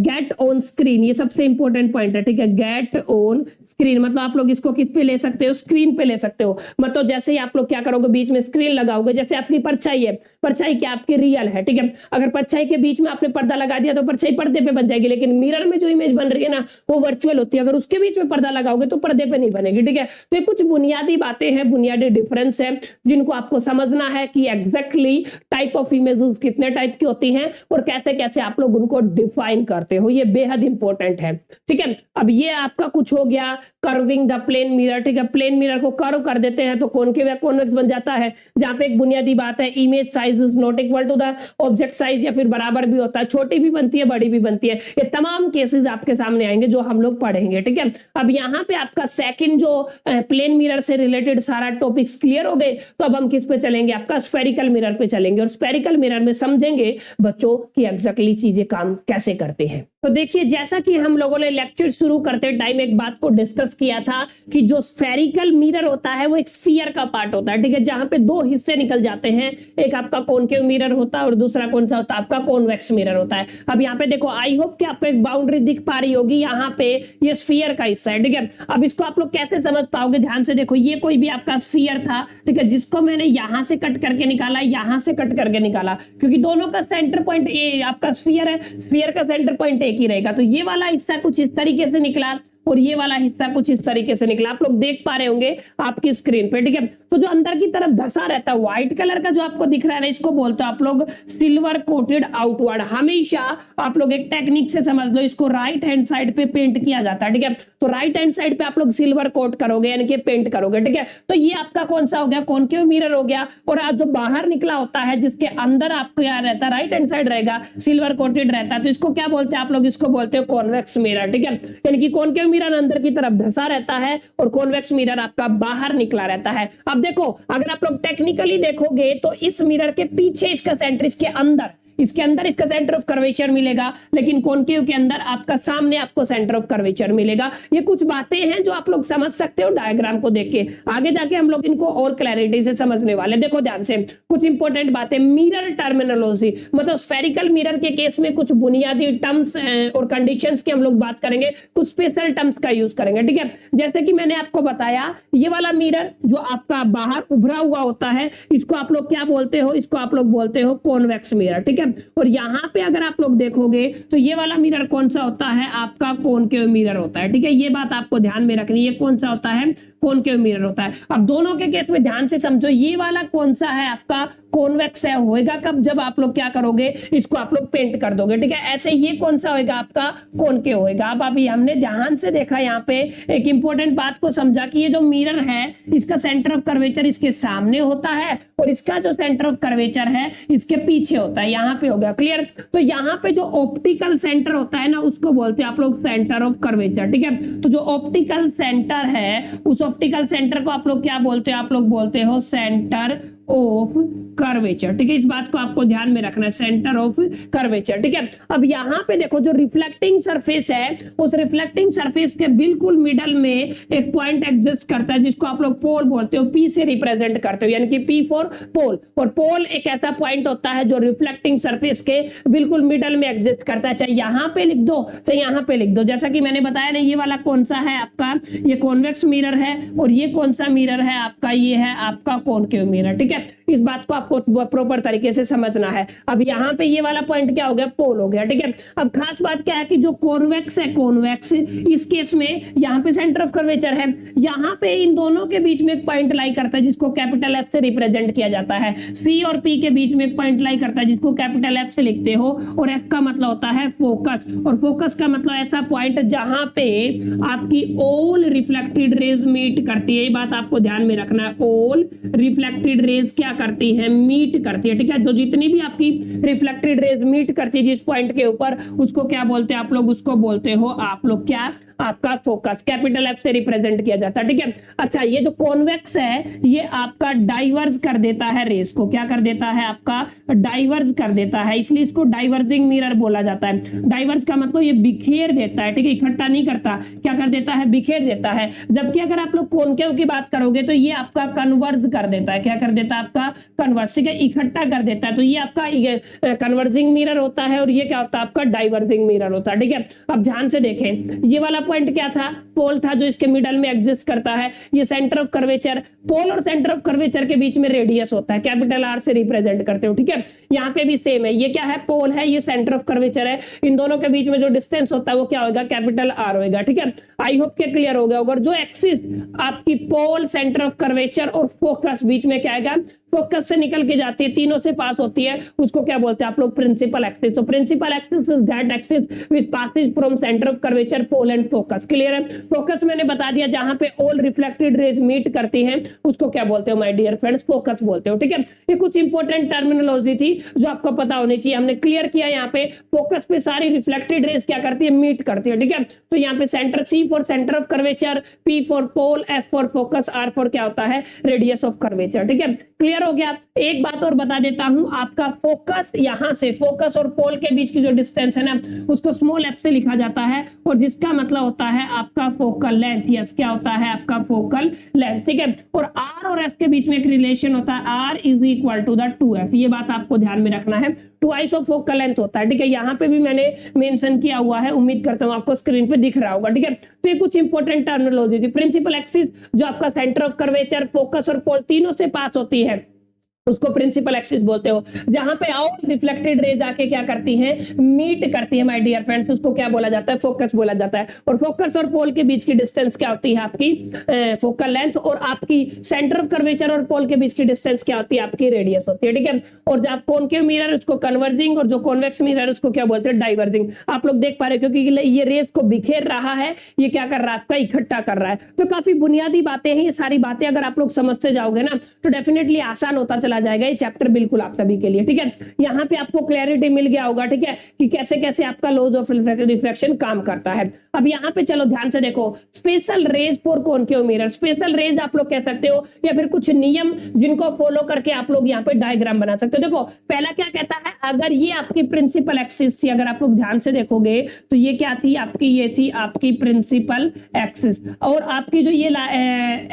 गेट ऑन स्क्रीन, ये सबसे इंपॉर्टेंट पॉइंट है, ठीक है। गेट ऑन स्क्रीन मतलब आप लोग इसको किस पे ले सकते हो, स्क्रीन पे ले सकते हो। मतलब जैसे ही आप लोग क्या करोगे, बीच में स्क्रीन लगाओगे, जैसे आपकी परछाई है, परछाई क्या आपकी रियल है, ठीक है। अगर परछाई के बीच में आपने पर्दा लगा दिया तो परछाई पर्दे पे बन जाएगी, लेकिन मिरर में जो इमेज बन रही है ना वो वर्चुअल होती है। अगर उसके बीच में पर्दा लगाओगे तो पर्दे पे नहीं बनेगी, ठीक है। तो ये कुछ बुनियादी बातें हैं, बुनियादी डिफरेंस है जिनको आपको समझना है कि एग्जैक्टली टाइप ऑफ इमेजेस कितने टाइप की होती हैं और कैसे कैसे आप लोग उनको डिफाइन करते हो, ये बेहद इंपॉर्टेंट है, ठीक है। अब ये आपका कुछ हो गया कर्विंग द प्लेन मिरर, ठीक है। प्लेन मिरर को कर्व कर देते हैं तो कॉनकेव या कॉन्वेक्स बन जाता है, जहां पे एक बुनियादी बात है, image size is not equal to the object size, या फिर बराबर भी होता है, छोटी भी बनती है बड़ी भी बनती है। ये तमाम केसेस आपके सामने आएंगे जो हम लोग पढ़ेंगे, ठीक है। अब यहाँ पे आपका सेकंड जो प्लेन मिरर से रिलेटेड सारा टॉपिक्स क्लियर हो गए, तो अब हम किस पे चलेंगे, आपका स्फेरिकल मिरर पे चलेंगे और स्फेरिकल मिरर में समझेंगे बच्चों कि एग्जैक्टली चीजें काम कैसे करते हैं। तो देखिए जैसा कि हम लोगों ने लेक्चर शुरू करते टाइम एक बात को डिस्कस किया था कि जो स्फेरिकल मिरर होता है वो एक स्फीयर का पार्ट होता है, ठीक है, जहां पे दो हिस्से निकल जाते हैं, एक आपका कॉनकेव मिरर होता है और दूसरा कौन सा होता है, आपका कॉन्वेक्स मिरर होता है। अब यहाँ पे देखो, आई होप कि आपको एक बाउंड्री दिख पा रही होगी, यहाँ पे ये स्फीयर का हिस्सा है, ठीक है। अब इसको आप लोग कैसे समझ पाओगे, ध्यान से देखो, ये कोई भी आपका स्फीयर था, ठीक है, जिसको मैंने यहां से कट करके निकाला, यहां से कट करके निकाला, क्योंकि दोनों का सेंटर पॉइंट ये आपका स्फीयर है, स्फीयर का सेंटर पॉइंट एक ही रहेगा। तो ये वाला हिस्सा कुछ इस तरीके से निकला और ये वाला हिस्सा कुछ इस तरीके से निकला, आप लोग देख पा रहे होंगे आपकी स्क्रीन पे, ठीक है। तो जो अंदर की तरफ धसा रहता है व्हाइट कलर का जो आपको दिख रहा है ना, इसको बोलते हो आप लोग सिल्वर कोटेड आउटवर्ड। हमेशा आप लोग एक टेक्निक से समझ लो, इसको राइट हैंड साइड पे पेंट किया जाता है, ठीक है। तो राइट हैंड साइड पे आप लोग सिल्वर कोट करोगे, यानी कि पेंट करोगे, ठीक है। तो ये आपका कौन सा हो गया, कॉनकेव मिरर हो गया। और आज जो बाहर निकला होता है जिसके अंदर आपको क्या रहता है, राइट हैंड साइड रहेगा, सिल्वर कोटेड रहता है, तो इसको क्या बोलते हैं आप लोग, इसको बोलते हो कॉन्वेक्स मिरर, ठीक है। यानी कि कॉनकेव मिरर अंदर की तरफ धसा रहता है और कॉन्वेक्स मिरर आपका बाहर निकला रहता है। अब देखो, अगर आप लोग टेक्निकली देखोगे तो इस मिरर के पीछे इसका सेंटर, इसके अंदर इसका सेंटर ऑफ कर्वेचर मिलेगा, लेकिन कॉनकेव के अंदर आपका सामने आपको सेंटर ऑफ कर्वेचर मिलेगा। ये कुछ बातें हैं जो आप लोग समझ सकते हो डायग्राम को देख के, आगे जाके हम लोग इनको और क्लैरिटी से समझने वाले। देखो ध्यान से, कुछ इंपॉर्टेंट बातें, मिरर टर्मिनोलॉजी, मतलब स्फेरिकल मिरर के केस में कुछ बुनियादी टर्म्स और कंडीशंस की हम लोग बात करेंगे, कुछ स्पेशल टर्म्स का यूज करेंगे, ठीक है। जैसे कि मैंने आपको बताया, ये वाला मिरर जो आपका बाहर उभरा हुआ होता है, इसको आप लोग क्या बोलते हो, इसको आप लोग बोलते हो कॉन्वेक्स मिरर, ठीक है। और यहां पे अगर आप लोग देखोगे तो ये वाला मिरर कौन सा होता है, आपका कॉनकेव मिरर होता है, ठीक है। ये बात आपको ध्यान में रखनी है, कौन सा होता है, कॉनकेव मिरर होता है। अब दोनों के केस में ध्यान से समझो, ये वाला कौन सा है, आपका कॉन्वेक्स है, होएगा कब, जब आप लोग क्या करोगे, इसको आप लोग पेंट कर दोगे, ठीक है। ऐसे ये कौन सा होएगा, आपका कॉनकेव होएगा। अब अभी हमने ध्यान से देखा, यहाँ पे एक इंपॉर्टेंट बात को समझा कि ये जो मिरर है इसका सेंटर ऑफ कर्वेचर इसके सामने होता है और इसका जो सेंटर ऑफ कर्वेचर है इसके पीछे होता है, यहाँ पे हो गया क्लियर। तो यहाँ पे जो ऑप्टिकल सेंटर होता है ना, उसको बोलते हैं आप लोग सेंटर ऑफ कर्वेचर, ठीक है। तो जो ऑप्टिकल सेंटर है, उस ऑप्टिकल सेंटर को आप लोग क्या बोलते हो, आप लोग बोलते हो सेंटर ऑफ कर्वेचर, ठीक है। इस बात को आपको ध्यान में रखना है, सेंटर ऑफ कर्वेचर, ठीक है। अब यहाँ पे देखो, जो रिफ्लेक्टिंग सरफेस है, उस रिफ्लेक्टिंग सरफेस के बिल्कुल मिडल में एक पॉइंट एग्जिस्ट करता है जिसको आप लोग पोल बोलते हो, पी से रिप्रेजेंट करते हो, यानी कि पी फॉर पोल। और पोल एक ऐसा पॉइंट होता है जो रिफ्लेक्टिंग सरफेस के बिल्कुल मिडल में एग्जिस्ट करता है, चाहे यहाँ पे लिख दो चाहे यहाँ पे लिख दो। जैसा कि मैंने बताया ना, ये वाला कौन सा है आपका, ये कॉन्वेक्स मिरर है, और ये कौन सा मिरर है आपका, ये है आपका कॉनकेव मिरर, ठीक है। इस बात को आपको प्रॉपर तरीके से समझना है। अब यहाँ पे ये वाला पॉइंट क्या हो गया, पोल हो गया, ठीक है। अब खास बात क्या है कि जो कॉन्वेक्स है, कॉन्वेक्स इस केस में यहाँ पे सेंटर ऑफ कर्वेचर है, यहाँ पे इन दोनों के बीच में एक पॉइंट लाई करता है जिसको कैपिटल एफ से रिप्रेजेंट किया जाता है। सी और पी के बीच में एक पॉइंट लाई करता है जिसको कैपिटल एफ से लिखते हो, और एफ का मतलब होता है फोकस, और फोकस का मतलब ऐसा पॉइंट जहां पे आपकी ऑल रिफ्लेक्टेड रेज मीट करती है। ये बात आपको ध्यान में रखना है, ऑल रिफ्लेक्टेड रेज क्या करती है, मीट करती है, ठीक है। तो जितनी भी आपकी रिफ्लेक्टेड रेज मीट करती है जिस पॉइंट के ऊपर, उसको क्या बोलते हैं आप लोग, उसको बोलते हो आप लोग क्या, आपका फोकस, कैपिटल एफ से रिप्रेजेंट किया जाता है, ठीक है। अच्छा, ये जो कॉन्वेक्स है ये आपका डाइवर्ज कर देता है रेस को, क्या कर देता है, आपका डाइवर्ज कर देता है, इसलिए इसको डाइवर्जिंग मिरर बोला जाता है। डाइवर्ज का मतलब ये बिखेर देता है, ठीक है, इकट्ठा नहीं करता, क्या कर देता है, बिखेर देता है। जबकि अगर आप लोग कॉनकेव की बात करोगे तो ये आपका कन्वर्ज कर देता है, क्या कर देता है, आपका कन्वर्ज, ठीक है, इकट्ठा कर देता है। तो ये आपका कन्वर्जिंग मिरर होता है और ये क्या होता है, आपका डाइवर्जिंग मिरर होता है, ठीक है। अब ध्यान से देखें, ये वाला पॉइंट क्या था, पोल था जो इसके मिडल में एग्जिस्ट करता है, ये सेंटर ऑफ कर्वेचर, पोल और सेंटर ऑफ कर्वेचर के बीच में रेडियस होता है, कैपिटल आर से रिप्रेजेंट करते हो, ठीक है। यहाँ पे भी सेम है, ये क्या है, पोल है, ये सेंटर ऑफ कर्वेचर है, इन दोनों के बीच में जो डिस्टेंस होता है वो क्या होगा, कैपिटल आर होगा, ठीक है। आई होप के क्लियर हो गया होगा। जो एक्सिस आपकी पोल, सेंटर ऑफ कर्वेचर और फोकस बीच में क्या आएगा, फोकस से निकल के जाती है, तीनों से पास होती है, उसको क्या बोलते हैं आप लोग, प्रिंसिपल एक्सिस। तो principal axis is that axis which passes from centre of curvature, pole and focus. Clear है। फोकस मैंने बता दिया, जहां पे ऑल रिफ्लेक्टेड रेज मीट करती हैं उसको क्या बोलते हो माय डियर फ्रेंड्स, फोकस बोलते हो, ठीक है। ये कुछ इंपॉर्टेंट टर्मिनोलॉजी थी जो आपको पता होनी चाहिए, हमने क्लियर किया। यहाँ पे फोकस पे सारी रिफ्लेक्टेड रेज क्या करती है, मीट करती है, ठीक है। तो यहाँ पे centre, C for centre of curvature, P for pole, F for focus, R for क्या होता है, रेडियस ऑफ कर्वेचर, ठीक है। क्लियर हो गया। एक बात और बता देता हूं, आपका फोकस, यहां से फोकस और पोल के बीच की जो डिस्टेंस है ना उसको स्मॉल एफ से लिखा जाता है और जिसका मतलब होता है आपका फोकल लेंथ। यस, क्या होता है, आपका फोकल लेंथ, ठीक है। और आर और एफ के बीच में एक रिलेशन होता है, R is equal to the 2f। ये बात आपको ध्यान में रखना है, ट्वाइस ऑफ फोकल लेंथ होता है, ठीक है। यहाँ पे भी मैंने मेंशन किया हुआ है, उम्मीद करता हूं आपको स्क्रीन पे दिख रहा होगा, ठीक है। तो ये कुछ इंपॉर्टेंट टर्मिनोलॉजी थी। प्रिंसिपल एक्सिस जो आपका सेंटर ऑफ कर्वेचर, फोकस और पोल तीनों से पास होती है उसको प्रिंसिपल एक्सिस बोलते हो। जहां पे ऑल रिफ्लेक्टेड रेज आके क्या करती हैं, मीट करती है माय डियर फ्रेंड्स, उसको क्या बोला जाता है, फोकस बोला जाता है। और फोकस और पोल के बीच की डिस्टेंस क्या होती है, आपकी फोकल लेंथ। और आपकी सेंटर ऑफ कर्वेचर और पोल के बीच की डिस्टेंस क्या होती है, आपकी रेडियस होती है, ठीक है। और जब कॉनकेव मिरर उसको कन्वर्जिंग और जो कॉन्वेक्स मिरर उसको क्या बोलते हैं, डाइवर्जिंग। आप लोग देख पा रहे हो क्योंकि ये रेज को बिखेर रहा है, ये क्या कर रहा है, आपका इकट्ठा कर रहा है। तो काफी बुनियादी बातें हैं, ये सारी बातें अगर आप लोग समझते जाओगे ना तो डेफिनेटली आसान होता चला जाएगा ये चैप्टर, बिल्कुल आप सभी के लिए, ठीक है। यहाँ पे आपको क्लैरिटी मिल गया होगा, ठीक है, कि कैसे कैसे आपका लॉज ऑफ रिफ्लेक्शन काम करता है। अब यहाँ पे चलो ध्यान से देखो, special rays for concave mirror. Special rays आप लोग कह सकते हो या फिर कुछ नियम जिनको फॉलो करके आप लोग यहाँ पे डायग्राम बना सकते हो। देखो पहला क्या कहता है, अगर ये आपकी प्रिंसिपल एक्सिस थी, अगर आप लोग ध्यान से देखोगे तो ये क्या थी आपकी, ये थी आपकी प्रिंसिपल एक्सिस। और आपकी जो ये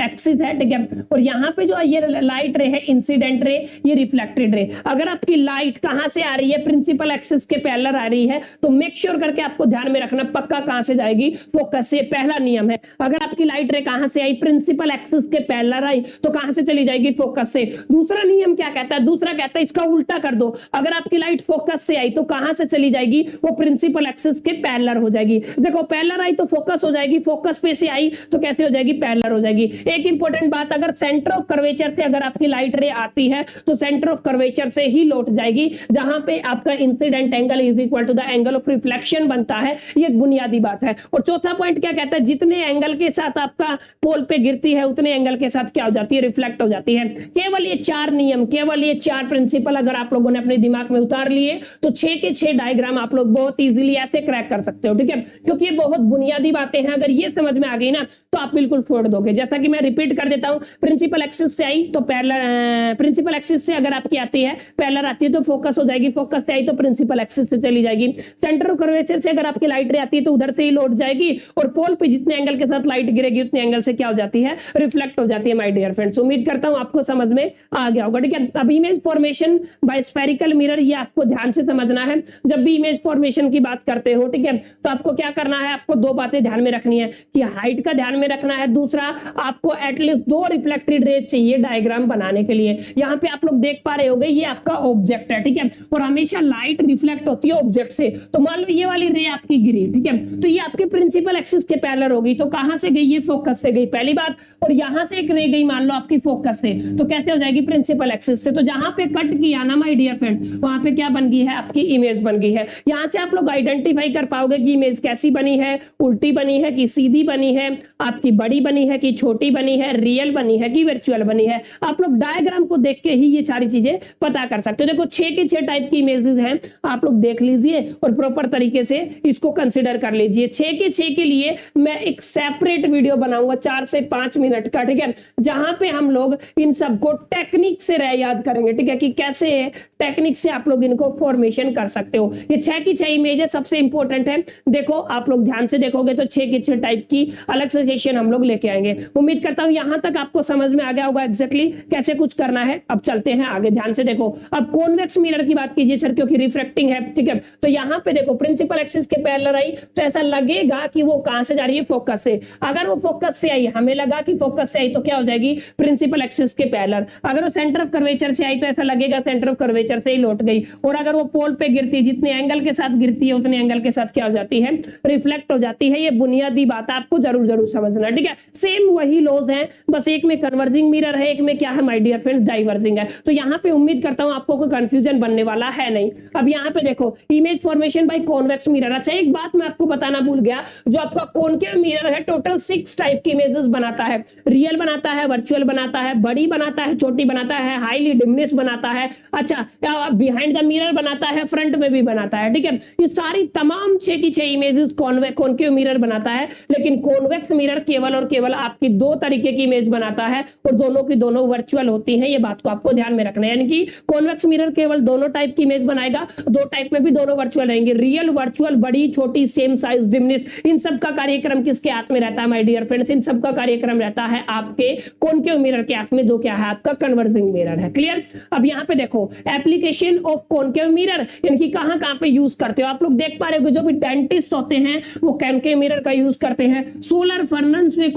एक्सिस है, ठीक है, और यहाँ पे जो ये लाइट रे है, इंसिडेंट रे, ये रिफ्लेक्टेड रे। अगर आपकी लाइट कहां से आ रही है, प्रिंसिपल एक्सिस के पैरेलल आ रही है, तो मेक श्योर करके आपको ध्यान में रखना, पक्का कहां से जाएगी, फोकस से। पहला नियम है, अगर आपकी लाइट रे कहां से आई, प्रिंसिपल एक्सिस के पैरेलल आई, तो कहां से चली जाएगी, फोकस से। दूसरा नियम क्या कहता है, दूसरा कहता है इसका उल्टा कर दो, अगर आपकी लाइट फोकस से आई तो कहां से चली जाएगी, वो प्रिंसिपल एक्सिस के पैरेलल हो जाएगी। देखो पैरेलल आई तो फोकस हो जाएगी, फोकस पे से आई तो कैसे हो जाएगी, पैरेलल हो जाएगी। एक इंपॉर्टेंट बात, अगर सेंटर ऑफ कर्वेचर से अगर आपकी लाइट रे आती है तो सेंटर ऑफ कर्वेचर से ही लौट जाएगी, जहां पे आपका incident angle is equal to the angle of reflection बनता है। ये एक बुनियादी बात है। और चौथा पॉइंट क्या कहता है, जितने एंगल के साथ आपका पोल पे गिरती है उतने एंगल के साथ क्या हो जाती है, रिफ्लेक्ट हो जाती है। केवल ये चार नियम, केवल ये चार प्रिंसिपल अगर आप लोगों ने अपने दिमाग में उतार लिए तो 6 के 6 डायग्राम आप लोग बहुत इजीली ऐसे क्रैक कर सकते हो, ठीक है। क्योंकि ये बहुत बुनियादी बातें हैं, अगर ये समझ में आ गई ना तो आप बिल्कुल फोड़ दोगे। जैसा कि मैं रिपीट कर देता हूं, प्रिंसिपल एक्सिस से आई तो पैरेलल, प्रिंसिपल एक्सिस से अगर आपकी आती है पैरेलल आती है तो फोकस हो जाएगी, फोकस से आई तो प्रिंसिपल एक्सिस से चली जाएगी। सेंटर ऑफ कर्वेचर से अगर आपकी लाइट रे आती है तो उधर से ही लौट जाएगी, और पोल पे जितने एंगल के साथ लाइट गिरेगी उतने एंगल से क्या हो जाती है, रिफ्लेक्ट हो जाती है माय डियर फ्रेंड्स। उम्मीद करता हूं आपको समझ में आ गया होगा, ठीक है। अब image formation bye spherical mirror, ये आपको ध्यान से समझना है। जब भी इमेज फॉर्मेशन की बात करते हो, ठीक है, तो आपको क्या करना है, आपको दो बातें ध्यान में रखनी है कि हाइट का ध्यान में रखना है, दूसरा आपको एटलीस्ट 2 रिफ्लेक्टेड रेज चाहिए डायग्राम बनाने के लिए। यहाँ पे आप लोग देख पा रहे होंगे ये आपका ऑब्जेक्ट है, ठीक है, और हमेशा लाइट रिफ्लेक्ट होती है ऑब्जेक्ट से। तो मान लो ये वाली रे आपकी गिरी, ठीक है, तो ये आपके प्रिंसिपल एक्सिस के पैरेलल होगी, तो कहां से गई, ये फोकस से गई, पहली बात। और यहां से एक रे गई मान लो आपकी फोकस से, तो कैसे हो जाएगी, प्रिंसिपल एक्सिस से। तो जहां पे कट किया ना माय डियर फ्रेंड्स, वहां पे क्या बन गई है, आपकी इमेज बन गई है। यहां से आप लोग आइडेंटिफाई कर पाओगे कि इमेज कैसी बनी है, उल्टी बनी है कि सीधी बनी है, आपकी बड़ी बनी है कि छोटी बनी है, रियल बनी है कि वर्चुअल बनी है। आप लोग डायग्राम को देख के ही ये सारी चीजें पता कर सकते हो। देखो 6 के 6 टाइप की इमेजेस हैं, आप लोग देख लीजिए और प्रॉपर तरीके से इसको कंसिडर कर लीजिए। 6 के 6 के लिए मैं एक सेपरेट वीडियो बनाऊंगा 4 से 5 मिनट का, ठीक है, जहां पे हम लोग इन सबको टेक्निक से याद करेंगे, ठीक है, कि कैसे टेक्निक से आप लोग इनको फॉर्मेशन कर सकते हो। ये 6 की 6 इमेजेस सबसे इंपॉर्टेंट है। देखो आप लोग ध्यान से देखोगे तो 6 की 6 टाइप की अलग से सेशन हम लोग लेके आएंगे। उम्मीद करता हूं यहां तक आपको समझ में आ गया होगा एग्जैक्टली कैसे कुछ करना है। अब चलते हैं आगे, ध्यान से देखो। अब कॉन्वेक्स मिरर की बात कीजिए सर, क्योंकि रिफ्रैक्टिंग है, ठीक है, तो यहां पे देखो प्रिंसिपल एक्सिस के पैरेलल आई तो ऐसा लगेगा कि वो कहां से जा रही है, फोकस से। अगर वो फोकस से आई, हमें लगा कि फोकस से आई, तो क्या हो जाएगी, प्रिंसिपल एक्सिस के पैरेलल। अगर वो सेंटर ऑफ कर्वेचर से आई तो ऐसा लगेगा सेंटर ऑफ कर्वेचर से ही लौट गई। और अगर वो पोल पे गिरती है, जितने एंगल के साथ गिरती है उतने एंगल के साथ क्या हो जाती है, रिफ्लेक्ट हो जाती है। ये बुनियादी बात आपको जरूर जरूर समझना, ठीक है। सेम वही लॉज हैं, बस एक में कन्वर्जिंग मिरर है, एक में क्या है माय डियर फ्रेंड्स, डाइवर्जिंग है। तो यहां पे उम्मीद करता हूं आपको कोई कंफ्यूजन बनने वाला है नहीं। अब यहां पे देखो image formation by convex mirror. अच्छा एक बात मैं आपको बताना भूल गया, जो आपका कॉनकेव मिरर है टोटल 6 टाइप की इमेजेस बनाता है। रियल बनाता है, वर्चुअल बनाता है, बड़ी बनाता है, छोटी बनाता है, हाईली डिमिनिश बनाता है, अच्छा बिहाइंड द मिरर बनाता है, फ्रंट में भी बनाता है, ठीक है। ये सारी तमाम 6 की 6 इमेजेस कॉनकेव मिरर बनाता है। लेकिन कॉन्वेक्स मिरर केवल और केवल आपकी 2 तरीके की इमेज बनाता है और दोनों की दोनों वर्चुअल होती है। ये बात को आपको ध्यान में रखना है, यानी कि कॉन्वेक्स मिरर केवल दोनों टाइप की इमेज बनाएगा, 2 टाइप में भी दोनों वर्चुअल रहेंगे। रियल वर्चुअल, बड़ी छोटी, सेम साइज, डिमिनिश, इन सब का कार्यक्रम किसके हाथ में रहता है माय डियर फ्रेंड्स, इन सब का कार्यक्रम रहता है आपके कॉनकेव मिरर के हाथ में। दो क्या है, आपका कन्वर्जिंग मिरर है। क्लियर। अब यहां पे देखो एप्लीकेशन ऑफ कॉनकेव मिरर, यानी कि कहां कहां पे यूज करते हो। आप लोग देख पा रहे हो जो भी डेंटिस्ट होते हैं वो कॉनकेव मिरर का यूज करते हैं। सोलर फर्नेस में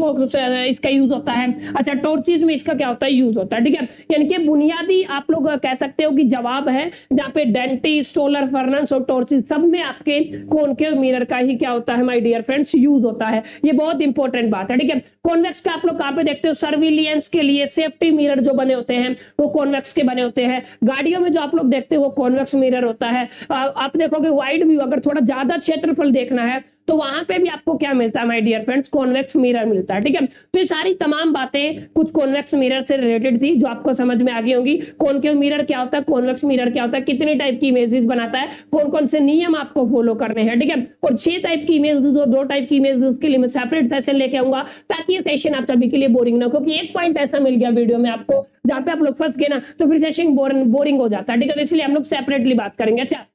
इसका यूज होता है। अच्छा टॉर्चेस में इसका क्या होता है, यूज होता है, ठीक है। यानी कि बुनियादी आप लोग कह सकते हो कि जवाब है जहां पे डेंटिस्ट, सोलर फर्नेस और टॉर्चेस सब में आपके कॉनकेव मिरर का ही क्या होता है माय डियर फ्रेंड्स, यूज होता है। ये बहुत इंपॉर्टेंट बात है, ठीक है। कॉन्वेक्स का आप लोग कहां पे देखते हो, सर्विलियंस के लिए सेफ्टी मिरर जो बने होते हैं वो कॉन्वेक्स के बने होते हैं। गाड़ियों में जो आप लोग देखते हो वो कॉन्वेक्स मिरर होता है। आप देखोगे वाइड व्यू, अगर थोड़ा ज्यादा क्षेत्रफल देखना है तो वहां पे भी आपको क्या मिलता है my dear friends, convex mirror मिलता है, ठीक है। तो ये सारी तमाम बातें कुछ कॉन्वेक्स मिरर से रिलेटेड थी जो आपको समझ में आ गई होंगी। कॉनकेव मिरर क्या होता है, कॉन्वेक्स मिरर क्या होता है, कितने टाइप की इमेजेस बनाता है, कौन कौन से नियम आपको फॉलो करने हैं, ठीक है। और 6 टाइप की इमेजेस और 2 टाइप की इमेजेस के लिए मैं सेपरेट सेशन लेके आऊंगा ताकि ये सेशन आप सभी के लिए बोरिंग ना हो। क्योंकि एक पॉइंट ऐसा मिल गया वीडियो में आपको जहां पे आप लोग फंस गए ना तो फिर सेशन बोरिंग हो जाता है, ठीक है। इसलिए हम लोग सेपरेटली बात करेंगे। अच्छा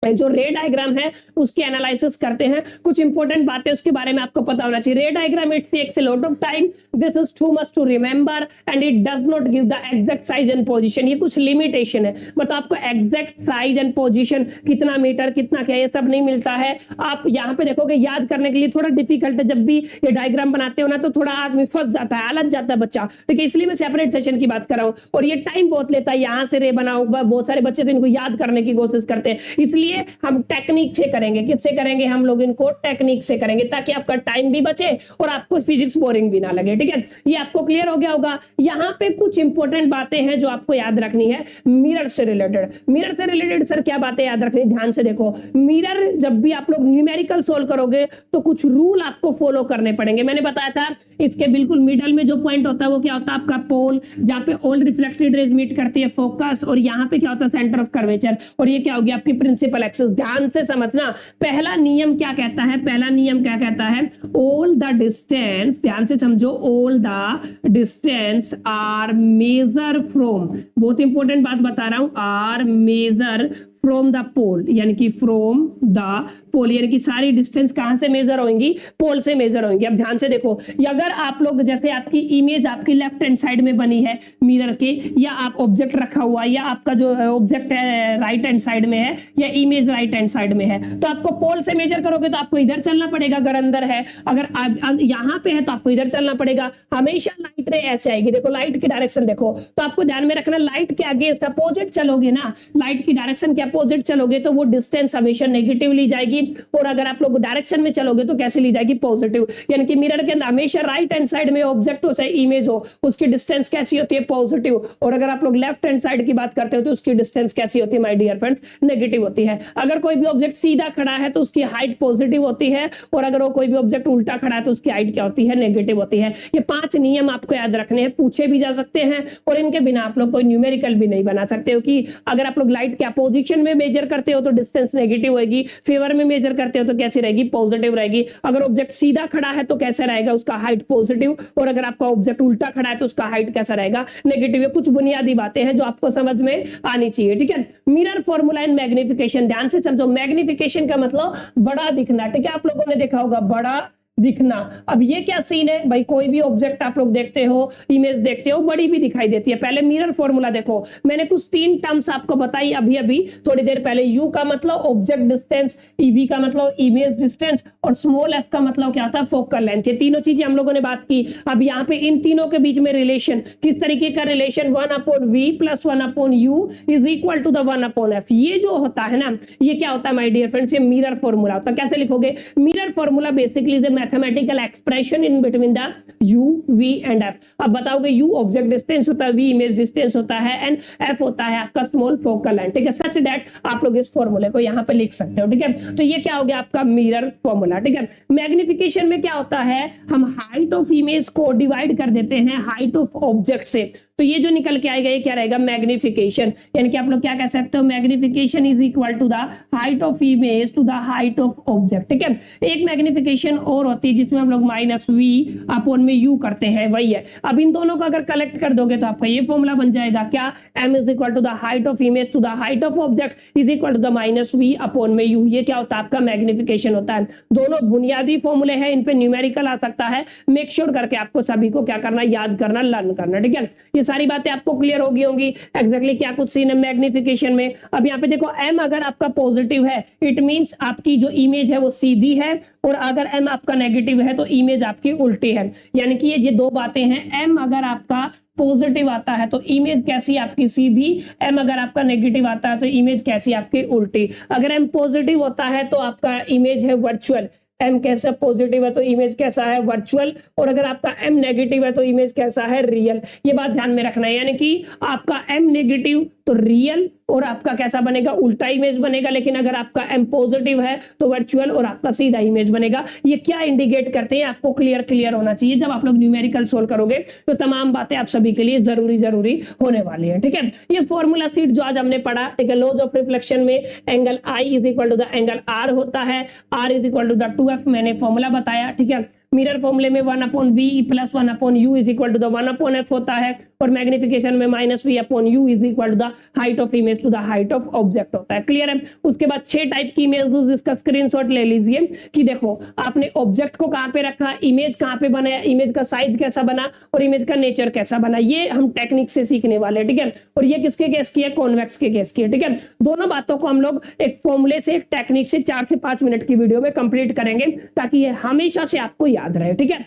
जो रे डायग्राम है उसकी एनालिसिस करते हैं, कुछ इंपॉर्टेंट बातें उसके बारे में आपको पता होना चाहिए। Ray diagram it takes a lot of time, this is too much to remember and it does not give the exact size and position. ये कुछ लिमिटेशन है, मतलब आपको एग्जैक्ट साइज एंड पोजीशन कितना मीटर कितना क्या ये सब नहीं मिलता है। आप यहाँ पे देखोगे याद करने के लिए थोड़ा डिफिकल्ट है, जब भी ये डायग्राम बनाते हो ना तो थोड़ा आदमी फंस जाता है, अलझ जाता है बच्चा, ठीक है। इसलिए मैं सेपरेट सेशन की बात कर रहा हूँ और ये टाइम बहुत लेता है। यहाँ से रे बनाओ, बहुत सारे बच्चे तो इनको याद करने की कोशिश करते हैं, इसलिए हम टेक्निक से करेंगे। किससे करेंगे, हम लोग इनको टेक्निक से करेंगे ताकि आपका टाइम भी बचे और आपको फिजिक्स बोरिंग भी ना लगे, ठीक है। ये आपको क्लियर हो गया होगा। यहाँ पे कुछ इंपॉर्टेंट बातें हैं जो आपको याद रखनी है मिरर से रिलेटेड। मिरर से रिलेटेड सर क्या बातें याद रखनी, ध्यान से देखो। मिरर जब भी आप लोग न्यूमेरिकल सोल्व करोगे तो कुछ रूल आपको फॉलो करने पड़ेंगे। मैंने बताया था इसके बिल्कुल मिडल में जो पॉइंट होता है वो क्या होता है, आपका पोल, जहां पे ऑल रिफ्लेक्टेड रेज मीट करती है, फोकस, और यहाँ पे क्या होता है सेंटर ऑफ कर्वेचर, और ये क्या होगी आपकी प्रिंसिपल एक्सिस। ध्यान से समझना, पहला नियम क्या कहता है, पहला नियम क्या कहता है, ऑल द डिस्टेंस, ध्यान से समझो, all the distance are measure from, बहुत इंपॉर्टेंट बात बता रहा हूं, are measure from the pole, यानी कि फ्रॉम द पोल, यानी कि सारी डिस्टेंस कहां से मेजर होंगी, पोल से मेजर होंगी। अब ध्यान से देखो, अगर आप लोग जैसे आपकी इमेज आपकी लेफ्ट हैंड साइड में बनी है मिरर के, या आप ऑब्जेक्ट रखा हुआ है, या आपका जो ऑब्जेक्ट है राइट हैंड साइड में है, या इमेज राइट हैंड साइड में है, तो आपको पोल से मेजर करोगे तो आपको इधर चलना पड़ेगा अगर अंदर है, अगर यहां पे है तो आपको इधर चलना पड़ेगा। हमेशा लाइट रे ऐसे आएगी, देखो लाइट की डायरेक्शन देखो, तो आपको ध्यान में रखना लाइट के अगेंस्ट अपोजिट चलोगे ना, लाइट की डायरेक्शन क्या अपोजिट चलोगे तो वो डिस्टेंस हमेशा नेगेटिव ली जाएगी, और अगर आप लोग डायरेक्शन में चलोगे तो कैसे ली जाएगी, पॉजिटिव। यानी कि मिरर के अंदर हमेशा राइट हैंड साइड में ऑब्जेक्ट हो चाहे इमेज हो, उसकी डिस्टेंस कैसी होती है, पॉजिटिव। और अगर आप लोग लेफ्ट हैंड साइड की बात करते हो तो उसकी डिस्टेंस कैसी होती है माय डियर फ्रेंड्स, नेगेटिव होती है। अगर कोई भी ऑब्जेक्ट सीधा खड़ा है तो उसकी हाइट पॉजिटिव होती है, और अगर वो कोई भी ऑब्जेक्ट उल्टा खड़ा है तो उसकी हाइट क्या होती है, नेगेटिव होती है। ये 5 नियम आपको याद रखने हैं, पूछे भी जा सकते हैं, और इनके बिना आप लोग कोई न्यूमेरिकल भी नहीं बना सकते हो कि अगर आप लोग लाइट के अपोजिशन में मेजर करते हो तो डिस्टेंस नेगेटिव होगी, फेवर में मेजर करते हो तो कैसी रहेगी, पॉजिटिव रहेगी। अगर ऑब्जेक्ट सीधा खड़ा है तो कैसा रहेगा, उसका हाइट पॉजिटिव, और अगर आपका ऑब्जेक्ट उल्टा खड़ा है तो उसका हाइट कैसा रहेगा, नेगेटिव। ये कुछ बुनियादी बातें हैं जो आपको समझ में आनी चाहिए, ठीक है। मिरर फॉर्मूला एंड मैग्निफिकेशन, ध्यान से समझो। मैग्निफिकेशन का मतलब बड़ा दिखना, ठीक है। आप लोगों ने देखा होगा बड़ा दिखना। अब ये क्या सीन है भाई, कोई भी ऑब्जेक्ट आप लोग देखते हो, इमेज देखते हो, बड़ी भी दिखाई देती है। पहले मिरर फॉर्मूला देखो, मैंने कुछ 3 टर्म्स आपको बताई अभी अभी थोड़ी देर पहले। यू का मतलब ऑब्जेक्ट डिस्टेंस, ईवी का मतलब इमेज डिस्टेंस, और स्मॉल एफ का मतलब क्या होता है, फोकल लेंथ। ये तीनों चीजें हम लोगों ने बात की। अब यहाँ पे इन तीनों के बीच में रिलेशन, किस तरीके का रिलेशन, 1/v + 1/u = 1/f। ये जो होता है ना, ये क्या होता है माय डियर फ्रेंड्स, ये मिरर फॉर्मूला होता है। कैसे लिखोगे, mirror formula basically mathematical expression in between the u, v and f। अब बताओगे u ऑब्जेक्ट डिस्टेंस होता है, v इमेज डिस्टेंस होता है, एंड f होता है आपका स्मॉल फोकल लेंथ, ठीक है। सच दैट आप लोग इस फॉर्मूले को यहाँ पे लिख सकते हो, ठीक है। तो ये क्या हो गया आपका मिरर फॉर्मूला, ठीक है। मैग्निफिकेशन में क्या होता है, हम हाइट ऑफ इमेज को डिवाइड कर देते हैं हाइट ऑफ ऑब्जेक्ट से, तो ये जो निकल के आएगा ये क्या रहेगा, मैग्निफिकेशन। यानी कि आप लोग क्या कह सकते हो, magnification is equal to the height of image to the height of object, ठीक है। एक मैग्निफिकेशन और होती है जिसमें हम लोग -v/u करते हैं, वही है। अब इन दोनों को अगर कलेक्ट कर दोगे तो आपका ये फॉर्मूला बन जाएगा क्या, m is equal to the height of image to the height of object is equal to the -v/u। ये क्या होता है, आपका मैग्निफिकेशन होता है। दोनों बुनियादी फॉर्मूले हैं, इन पे न्यूमेरिकल आ सकता है। मेक श्योर करके आपको सभी को क्या करना, याद करना, लर्न करना, ठीक है। ये सारी बातें आपको क्लियर होगी होंगी एग्जैक्टली क्या कुछ सीन है मैग्निफिकेशन में। अब यहाँ पे देखो m अगर आपका पॉजिटिव है, इट मींस आपकी जो इमेज है वो सीधी है, और अगर m आपका नेगेटिव है तो इमेज आपकी उल्टी है। यानी कि ये 2 बातें हैं। m अगर आपका पॉजिटिव आता है तो इमेज कैसी आपकी सीधी, m अगर आपका नेगेटिव आता है तो इमेज कैसी आपकी उल्टी। अगर m पॉजिटिव होता है तो आपका इमेज है वर्चुअल, m कैसा पॉजिटिव है तो इमेज कैसा है, वर्चुअल, और अगर आपका m नेगेटिव है तो इमेज कैसा है, रियल। ये बात ध्यान में रखना है। यानी कि आपका m नेगेटिव तो रियल, और आपका कैसा बनेगा, उल्टा इमेज बनेगा। लेकिन अगर आपका m पॉजिटिव है तो वर्चुअल, और आपका सीधा इमेज बनेगा। ये क्या इंडिकेट करते हैं, आपको क्लियर होना चाहिए। जब आप लोग न्यूमेरिकल सोल्व करोगे तो तमाम बातें आप सभी के लिए जरूरी होने वाली है, ठीक है। ये फॉर्मूला सीट जो आज हमने पढ़ा, ठीक है। लॉज ऑफ रिफ्लेक्शन में angle I is equal to the angle R होता है, R is equal to the 2f मैंने फॉर्मूला बताया, ठीक है। मिरर फॉर्मूले में 1/v + 1/u is equal to the 1/f होता है, और मैग्निफिकेशन में -v/u is equal to the height of image to the height of object होता है। क्लियर है। उसके बाद 6 टाइप की इमेज, जिसका स्क्रीनशॉट ले लीजिए कि देखो आपने ऑब्जेक्ट को कहां पे रखा, इमेज कहां पे बनाया, इमेज का साइज कैसा बना, और इमेज का नेचर कैसा बना। ये हम टेक्निक से सीखने वाले, ठीक है। और ये किसके केस की है, कॉन्वेक्स के केस की है, ठीक है। दोनों बातों को हम लोग एक फॉर्मूले से, एक टेक्निक से 4 से 5 मिनट की वीडियो में कंप्लीट करेंगे, ताकि ये हमेशा से आपको याद रहे, ठीक है।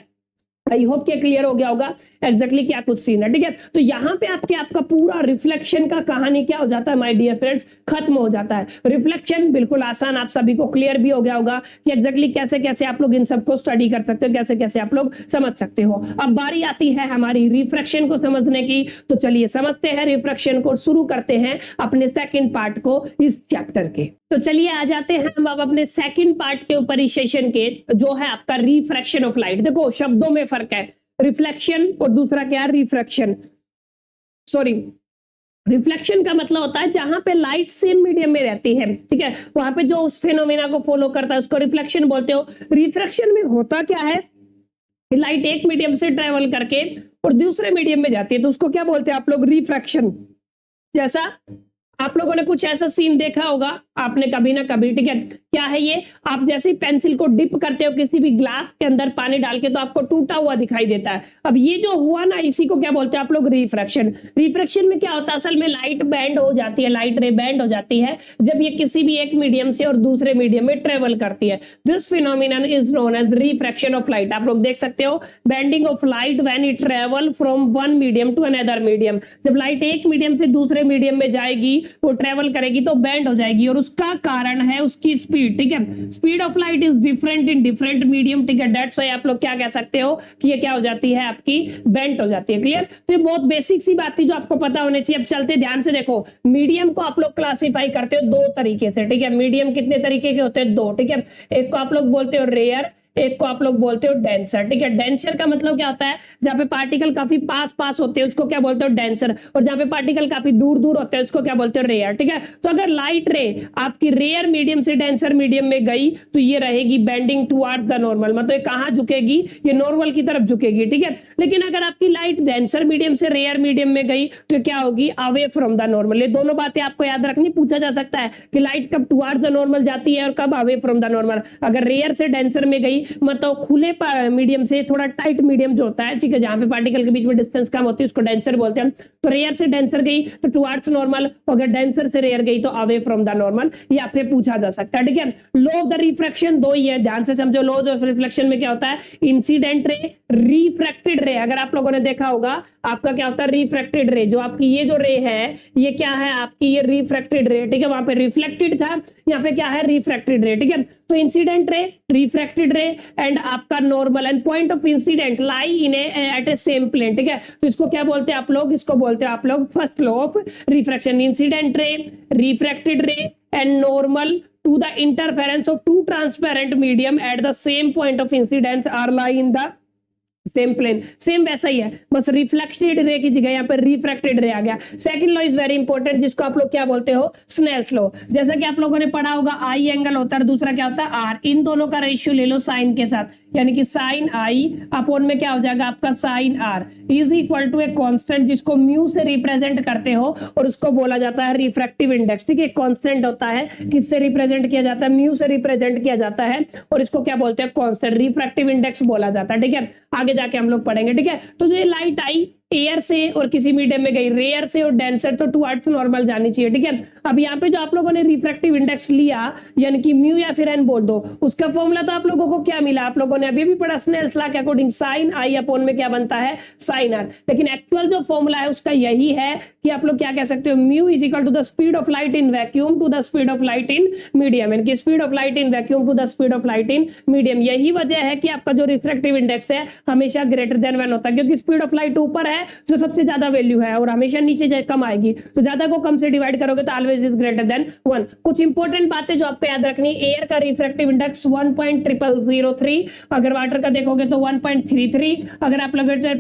आई होप के क्लियर हो गया होगा एग्जैक्टली क्या कुछ सीन है, ठीक है। तो यहाँ पे आपका पूरा रिफ्लेक्शन का कहानी क्या हो जाता है माय डियर फ्रेंड्स, खत्म हो जाता है। रिफ्लेक्शन बिल्कुल आसान, आप सभी को क्लियर भी हो गया होगा कि एग्जैक्टली कैसे कैसे आप लोग इन सबको स्टडी कर सकते हो, कैसे कैसे आप लोग समझ सकते हो। अब बारी आती है हमारी रिफ्रैक्शन को समझने की, तो चलिए समझते हैं रिफ्रैक्शन को, शुरू करते हैं अपने सेकंड पार्ट को इस चैप्टर के। तो चलिए आ जाते हैं हम अब अपने सेकंड पार्ट के ऊपर इस सेशन के, जो है आपका रिफ्रैक्शन ऑफ लाइट। देखो शब्दों में फर्क है, रिफ्लेक्शन और दूसरा क्या है, रिफ्रैक्शन। सॉरी, रिफ्लेक्शन का मतलब होता है जहां पे लाइट सेम मीडियम में रहती है, ठीक है, वहां पे जो उस फिनोमेना को फॉलो करता है उसको रिफ्लेक्शन बोलते हो। रिफ्रैक्शन में होता क्या है, लाइट एक मीडियम से ट्रेवल करके और दूसरे मीडियम में जाती है, तो उसको क्या बोलते हैं आप लोग, रिफ्रैक्शन। जैसा आप लोगों ने कुछ ऐसा सीन देखा होगा आपने कभी ना कभी, ठीक है। क्या है ये, आप जैसे ही पेंसिल को डिप करते हो किसी भी ग्लास के अंदर पानी डाल के तो आपको टूटा हुआ दिखाई देता है। अब ये जो हुआ ना, इसी को क्या बोलते हैं आप लोग, रिफ्रैक्शन। रिफ्रैक्शन में क्या होता है, असल में लाइट बैंड हो जाती है, लाइट रे बैंड हो जाती है जब ये किसी भी एक मीडियम से और दूसरे मीडियम में ट्रेवल करती है। This phenomenon is known as refraction of light. आप लोग देख सकते हो, bending of light when it travel from one medium to another medium. जब लाइट एक मीडियम से दूसरे मीडियम में जाएगी, वो ट्रेवल करेगी तो बेंड हो जाएगी, और उसका कारण है उसकी स्पीड, ठीक है। Speed of light is different in different medium, ठीक है। दैट्स व्हाई आप लोग क्या कह सकते हो कि ये क्या हो जाती है, आपकी बेंट हो जाती है। क्लियर? तो ये बहुत बेसिक सी बात थी जो आपको पता होनी चाहिए। अब चलते ध्यान से देखो, मीडियम को आप लोग क्लासिफाई करते हो दो तरीके से, ठीक है। मीडियम कितने तरीके के होते हैं, दो, ठीक है। एक को आप लोग बोलते हो रेयर, एक को आप लोग बोलते हो डेंसर, ठीक है। डेंसर का मतलब क्या होता है, जहां पे पार्टिकल काफी पास पास होते हैं उसको क्या बोलते हो, डेंसर, और जहां पे पार्टिकल काफी दूर दूर होते हैं उसको क्या बोलते हो, रेयर, ठीक है। तो अगर लाइट रे आपकी रेयर मीडियम से डेंसर मीडियम में गई तो ये रहेगी बेंडिंग टुवर्ड्स द नॉर्मल, मतलब ये कहां झुकेगी, ये नॉर्मल की तरफ झुकेगी, ठीक है। लेकिन अगर आपकी लाइट डेंसर मीडियम से रेयर मीडियम में गई तो क्या होगी, अवे फ्रॉम द नॉर्मल। ये दोनों बातें आपको याद रखनी, पूछा जा सकता है कि लाइट कब टुवर्ड्स द नॉर्मल जाती है और कब अवे फ्रॉम द नॉर्मल। अगर रेयर से डेंसर में गई, मतलब खुले मीडियम से थोड़ा टाइट मीडियम जो होता है, ठीक है, जहां पे पार्टिकल के बीच में डिस्टेंस कम होती है उसको डेंसर बोलते हैं। तो रेयर से डेंसर गई तो टुवर्ड्स नॉर्मल, अगर डेंसर से रेयर गई तो अवे फ्रॉम द नॉर्मल। ये आपसे पूछा जा सकता है, ठीक है। लॉ ऑफ द रिफ्रैक्शन दो ही है, ध्यान से समझो। लॉ ऑफ रिफ्लेक्शन में क्या होता है, इंसिडेंट रे, रिफ्रैक्टेड रे। अगर आप लोगों ने देखा होगा, आपका क्या होता है, रिफ्रैक्टेड रे। जो आपकी ये जो रे है, ये क्या है आपकी, ये रिफ्रैक्टेड रे, ठीक है। वहां पे रिफ्लेक्टेड था, यहाँ पे क्या है, रिफ्रैक्टेड रे, ठीक है। तो incident ray, refracted ray and आपका normal, and point of incident lie in at a same plane, ठीक है। तो इसको क्या बोलते हैं आप लोग, इसको बोलते हैं आप लोग first law of refraction. Incident ray, refracted ray and normal to the interference of two transparent medium at the same point of incidence are lie in the same plane. Same वैसा ही है, बस रिफ्लेक्टेड रे की जगह यहाँ पर refracted रे आ गया। Second law is very important, जिसको आप लोग क्या बोलते हो, स्नेल्स लॉ। जैसा कि आप लोगों ने पढ़ा होगा, आई एंगल होता है, दूसरा क्या होता है, आर। इन दोनों का रेशियो ले लो साइन के साथ, यानी कि साइन आई अपॉन में क्या हो जाएगा आपका sine R is equal to a constant, जिसको म्यू से रिप्रेजेंट करते हो और उसको बोला जाता है रिफ्रैक्टिव इंडेक्स, ठीक है। कांस्टेंट होता है, किससे रिप्रेजेंट किया जाता है, म्यू से रिप्रेजेंट किया जाता है, और इसको क्या बोलते हैं, कांस्टेंट, रिफ्रैक्टिव इंडेक्स बोला जाता है, ठीक है। आगे जाके हम लोग पढ़ेंगे, ठीक है। तो जो ये लाइट आई एयर से और किसी मीडियम में गई, रेयर से और डेंसर, तो टुवर्ड्स नॉर्मल जानी चाहिए, ठीक है। अब यहाँ पे जो आप लोगों ने रिफ्रैक्टिव इंडेक्स लिया, यानी कि म्यू या फिर एन बोल दो, उसका फॉर्मूला तो आप लोगों को क्या मिला, आप लोगों ने अभी भी पढ़ा स्नेल्स लॉ के अकॉर्डिंग, साइन आई अपॉन में क्या बनता है, साइन आर। लेकिन एक्चुअल जो फॉर्मूला है उसका यही है कि आप लोग क्या कह सकते हो, mu is equal to the speed of light in vacuum to the speed of light in medium, यानी कि speed of light in vacuum to the speed of light in medium. यही वजह है कि आपका जो रिफ्रैक्टिव इंडेक्स है हमेशा ग्रेटर देन 1 होता है, क्योंकि स्पीड ऑफ लाइट ऊपर है जो सबसे ज्यादा वैल्यू है, और हमेशा नीचे कम आएगी, तो ज्यादा को कम से डिवाइड करोगे तो ऑलवेज इज ग्रेटर देन 1। कुछ इंपॉर्टेंट बातें जो आपको याद रखनी, एयर का रिफ्रैक्टिव इंडेक्स 1.0003, अगर वाटर का देखोगे तो 1.33, अगर आप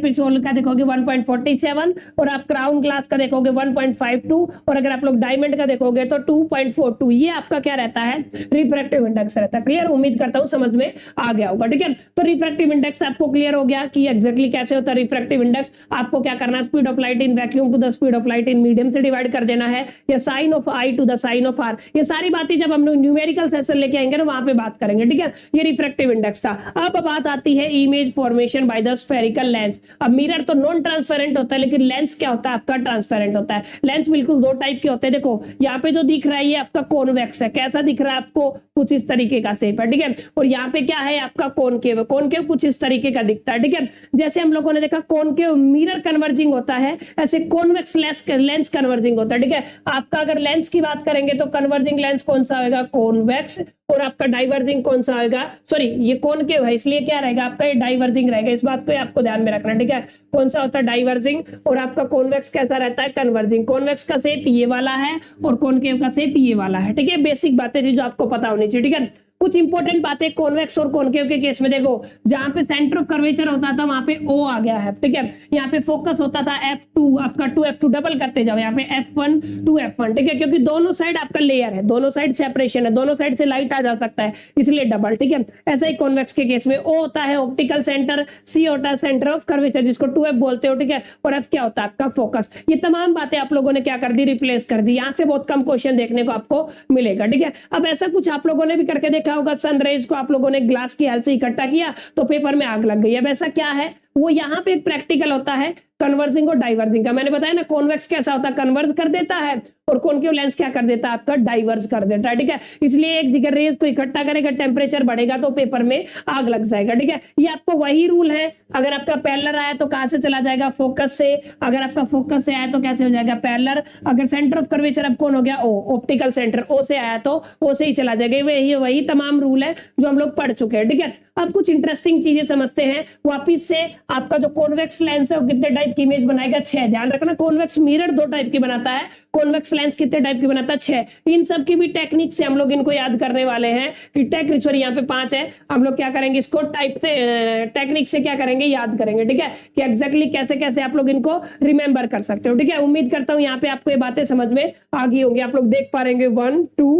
पिसोल का देखोगे 1.47, और आप क्राउन ग्लास का देखोगे 1.52, और अगर आप लोग डायमंड का देखोगे तो 2.42। ये आपका क्या रहता है, रिफ्रैक्टिव इंडेक्स रहता है। क्लियर? उम्मीद करता हूं समझ में आ गया होगा, ठीक है। तो रिफ्रैक्टिव इंडेक्स आपको क्लियर हो गया कि एग्जैक्टली कैसे होता है रिफ्रैक्टिव इंडेक्स। आपको क्या करना है, speed of light in vacuum to the speed of light in medium से डिवाइड कर देना है, या sine of I to the sine of R. ये सारी बातें जब हम लोग न्यूमेरिकल सेशन लेके आएंगे ना, वहां पे बात करेंगे, ठीक है। ये रिफ्रैक्टिव इंडेक्स था। अब बात आती है image formation by the spherical lens. अब मिरर तो नॉन ट्रांसपेरेंट होता है, लेकिन लेंस क्या होता है आपका, ट्रांसपेरेंट होता है। लेंस बिल्कुल दो टाइप के होते हैं। देखो यहाँ पे जो दिख रहा है ये आपका कॉन्वेक्स है, कैसा दिख रहा है आपको, कुछ इस तरीके का शेप है, ठीक है। और यहाँ पे क्या है आपका कॉनकेव, कॉनकेव कुछ इस तरीके का दिखता है, ठीक है। जैसे हम लोगों ने देखा कॉनकेव मिरर कन्वर्जिंग होता है, ऐसे कॉन्वेक्स लेंस कन्वर्जिंग होता है, ठीक है। आपका अगर लेंस की बात करेंगे तो कन्वर्जिंग लेंस कौन सा होगा, कॉन्वेक्स, और आपका डाइवर्जिंग कौन सा होगा, सॉरी ये कॉनकेव है इसलिए क्या रहेगा आपका, ये डाइवर्जिंग रहेगा। इस बात को आपको ध्यान में रखना, ठीक है। कौन सा होता है, डाइवर्जिंग, और आपका कॉन्वेक्स कैसा रहता है, कन्वर्जिंग। कॉन्वेक्स का शेप ये वाला है और कॉनकेव का शेप ये वाला है, ठीक है। बेसिक बातें जो आपको पता होनी चाहिए, ठीक है। कुछ इंपॉर्टेंट बातें कॉन्वेक्स और कॉनकेव के केस में देखो, जहां पे सेंटर ऑफ कर्वेचर होता था वहां पे O आ गया है, ठीक है। यहाँ पे फोकस होता था F2, आपका 2F2 डबल करते जाओ, यहाँ पे F1 2F1, ठीक है, क्योंकि दोनों साइड आपका लेयर है, दोनों साइड सेपरेशन है, दोनों साइड से लाइट आ जा सकता है, इसलिए डबल, ठीक है। ऐसा ही कॉन्वेक्स के केस में O होता है ऑप्टिकल सेंटर, C होता है सेंटर ऑफ कर्वेचर जिसको 2F बोलते हो, ठीक है, और F क्या होता है आपका फोकस। ये तमाम बातें आप लोगों ने क्या कर दी, रिप्लेस कर दी। यहाँ से बहुत कम क्वेश्चन देखने को आपको मिलेगा, ठीक है। अब ऐसा कुछ आप लोगों ने भी करके देखा होगा, सनराइज को आप लोगों ने ग्लास की हेल्प से इकट्ठा किया तो पेपर में आग लग गई। अब ऐसा क्या है, वो यहाँ पे एक प्रैक्टिकल होता है कन्वर्जिंग और डाइवर्जिंग का। मैंने बताया ना, कॉन्वेक्स कैसा होता है, कन्वर्ज कर देता है, और कॉनकेव लेंस क्या कर देता है आपका, डाइवर्ज कर देता है, ठीक है। इसलिए एक जगह रेज को इकट्ठा करेगा, टेम्परेचर बढ़ेगा तो पेपर में आग लग जाएगा, ठीक है। ये आपको वही रूल है, अगर आपका पैरेलल आया तो कहां से चला जाएगा, फोकस से, अगर आपका फोकस से आया तो कैसे हो जाएगा, पैरेलल। अगर सेंटर ऑफ कर्वेचर अब कौन हो गया, O, ऑप्टिकल सेंटर, O से आया तो O से ही चला जाएगा। वही तमाम रूल है जो हम लोग पढ़ चुके हैं, ठीक है। अब कुछ इंटरेस्टिंग चीजें समझते हैं वापिस से। आपका जो कॉन्वेक्स लेंस है वो कितने टाइप की इमेज बनाएगा, 6। ध्यान रखना, कॉन्वेक्स मिरर 2 टाइप की बनाता है, कॉन्वेक्स लेंस कितने टाइप की बनाता है, 6। इन सब की भी टेक्निक से हम लोग इनको याद करने वाले हैं कि टेक्निक, सॉरी यहाँ पे 5 है, हम लोग क्या करेंगे इसको टाइप से, टेक्निक से क्या करेंगे, याद करेंगे, ठीक है, कि एग्जैक्टली कैसे कैसे आप लोग इनको रिमेंबर कर सकते हो, ठीक है। उम्मीद करता हूं यहाँ पे आपको ये बातें समझ में आ गई होंगी। आप लोग देख पा रहे 1 2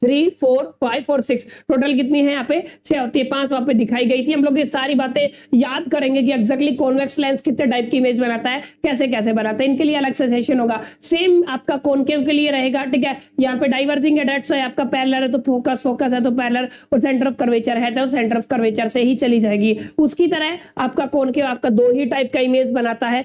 3 4 5 और 6, टोटल कितनी है यहाँ पे, 6 होती है, 5 वहां पे दिखाई गई थी। हम लोग ये सारी बातें याद करेंगे कि एग्जैक्टली कॉन्वेक्स लेंस कितने टाइप की इमेज बनाता है, कैसे कैसे बनाता है, इनके लिए अलग से सेशन होगा। सेम आपका कॉनकेव के लिए रहेगा, ठीक है। यहाँ पे डाइवर्जिंग है, डेट्स है, आपका पैरेलल है तो फोकस, फोकस है तो पैरेलल, और सेंटर ऑफ कर्वेचर है तो सेंटर ऑफ कर्वेचर से ही चली जाएगी। उसकी तरह आपका कॉनकेव आपका 2 ही टाइप का इमेज बनाता है,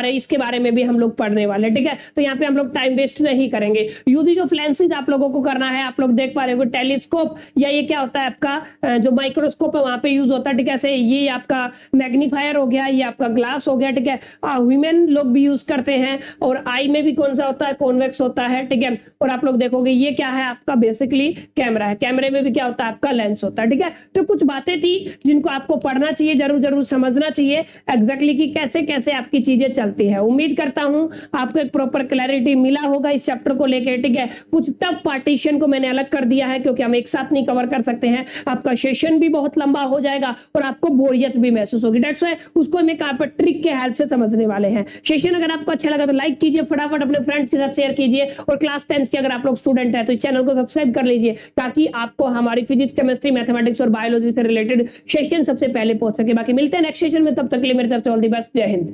इसके बारे में भी हम लोग पढ़ने वाले, ठीक है। तो यहाँ पे हम लोग टाइम वेस्ट नहीं करेंगे। यूजेज ऑफ लेंसेज आप लोगों को करना है, आप लोग देख पा रहे हो टेलीस्कोप, या ये क्या होता है आपका जो माइक्रोस्कोप है वहां पे यूज होता है, ठीक है। ऐसे ये आपका मैग्नीफायर हो गया, ये आपका ग्लास हो गया, ठीक है। ह्यूमन लोग भी यूज करते हैं, और आई में भी कौन सा होता है, कॉन्वेक्स होता है, ठीक है। और आप लोग देखोगे ये क्या है आपका, बेसिकली कैमरा है, कैमरे में भी क्या होता है आपका, लेंस होता है, ठीक है। तो कुछ बातें थी जिनको आपको पढ़ना चाहिए, जरूर जरूर समझना चाहिए एग्जैक्टली कि कैसे कैसे आपकी चीजें चलती है। उम्मीद करता हूं आपको एक प्रॉपर क्लैरिटी मिला होगा इस चैप्टर को लेकर, ठीक है। कुछ टफ पार्टीशन को मैंने अलग कर दिया है क्योंकि हम एक साथ नहीं कवर कर सकते हैं, आपका सेशन भी बहुत लंबा हो जाएगा और आपको बोरियत भी महसूस होगी। दैट्स व्हाई उसको हम एक ट्रिक के हेल्प से समझने वाले हैं। सेशन अगर आपको अच्छा लगा तो लाइक कीजिए, फटाफट अपने फ्रेंड्स के साथ शेयर कीजिए, और क्लास 10th के अगर आप लोग स्टूडेंट है तो इस चैनल को सब्सक्राइब कर लीजिए ताकि आपको हमारी फिजिक्स, केमिस्ट्री, मैथमेटिक्स और बायोलॉजी से रिलेटेड सेशन सबसे पहले पहुंच सके। बाकी मिलते हैं नेक्स्ट सेशन में, तब तक के लिए मेरी तरफ से ऑल द बेस्ट। जय हिंद।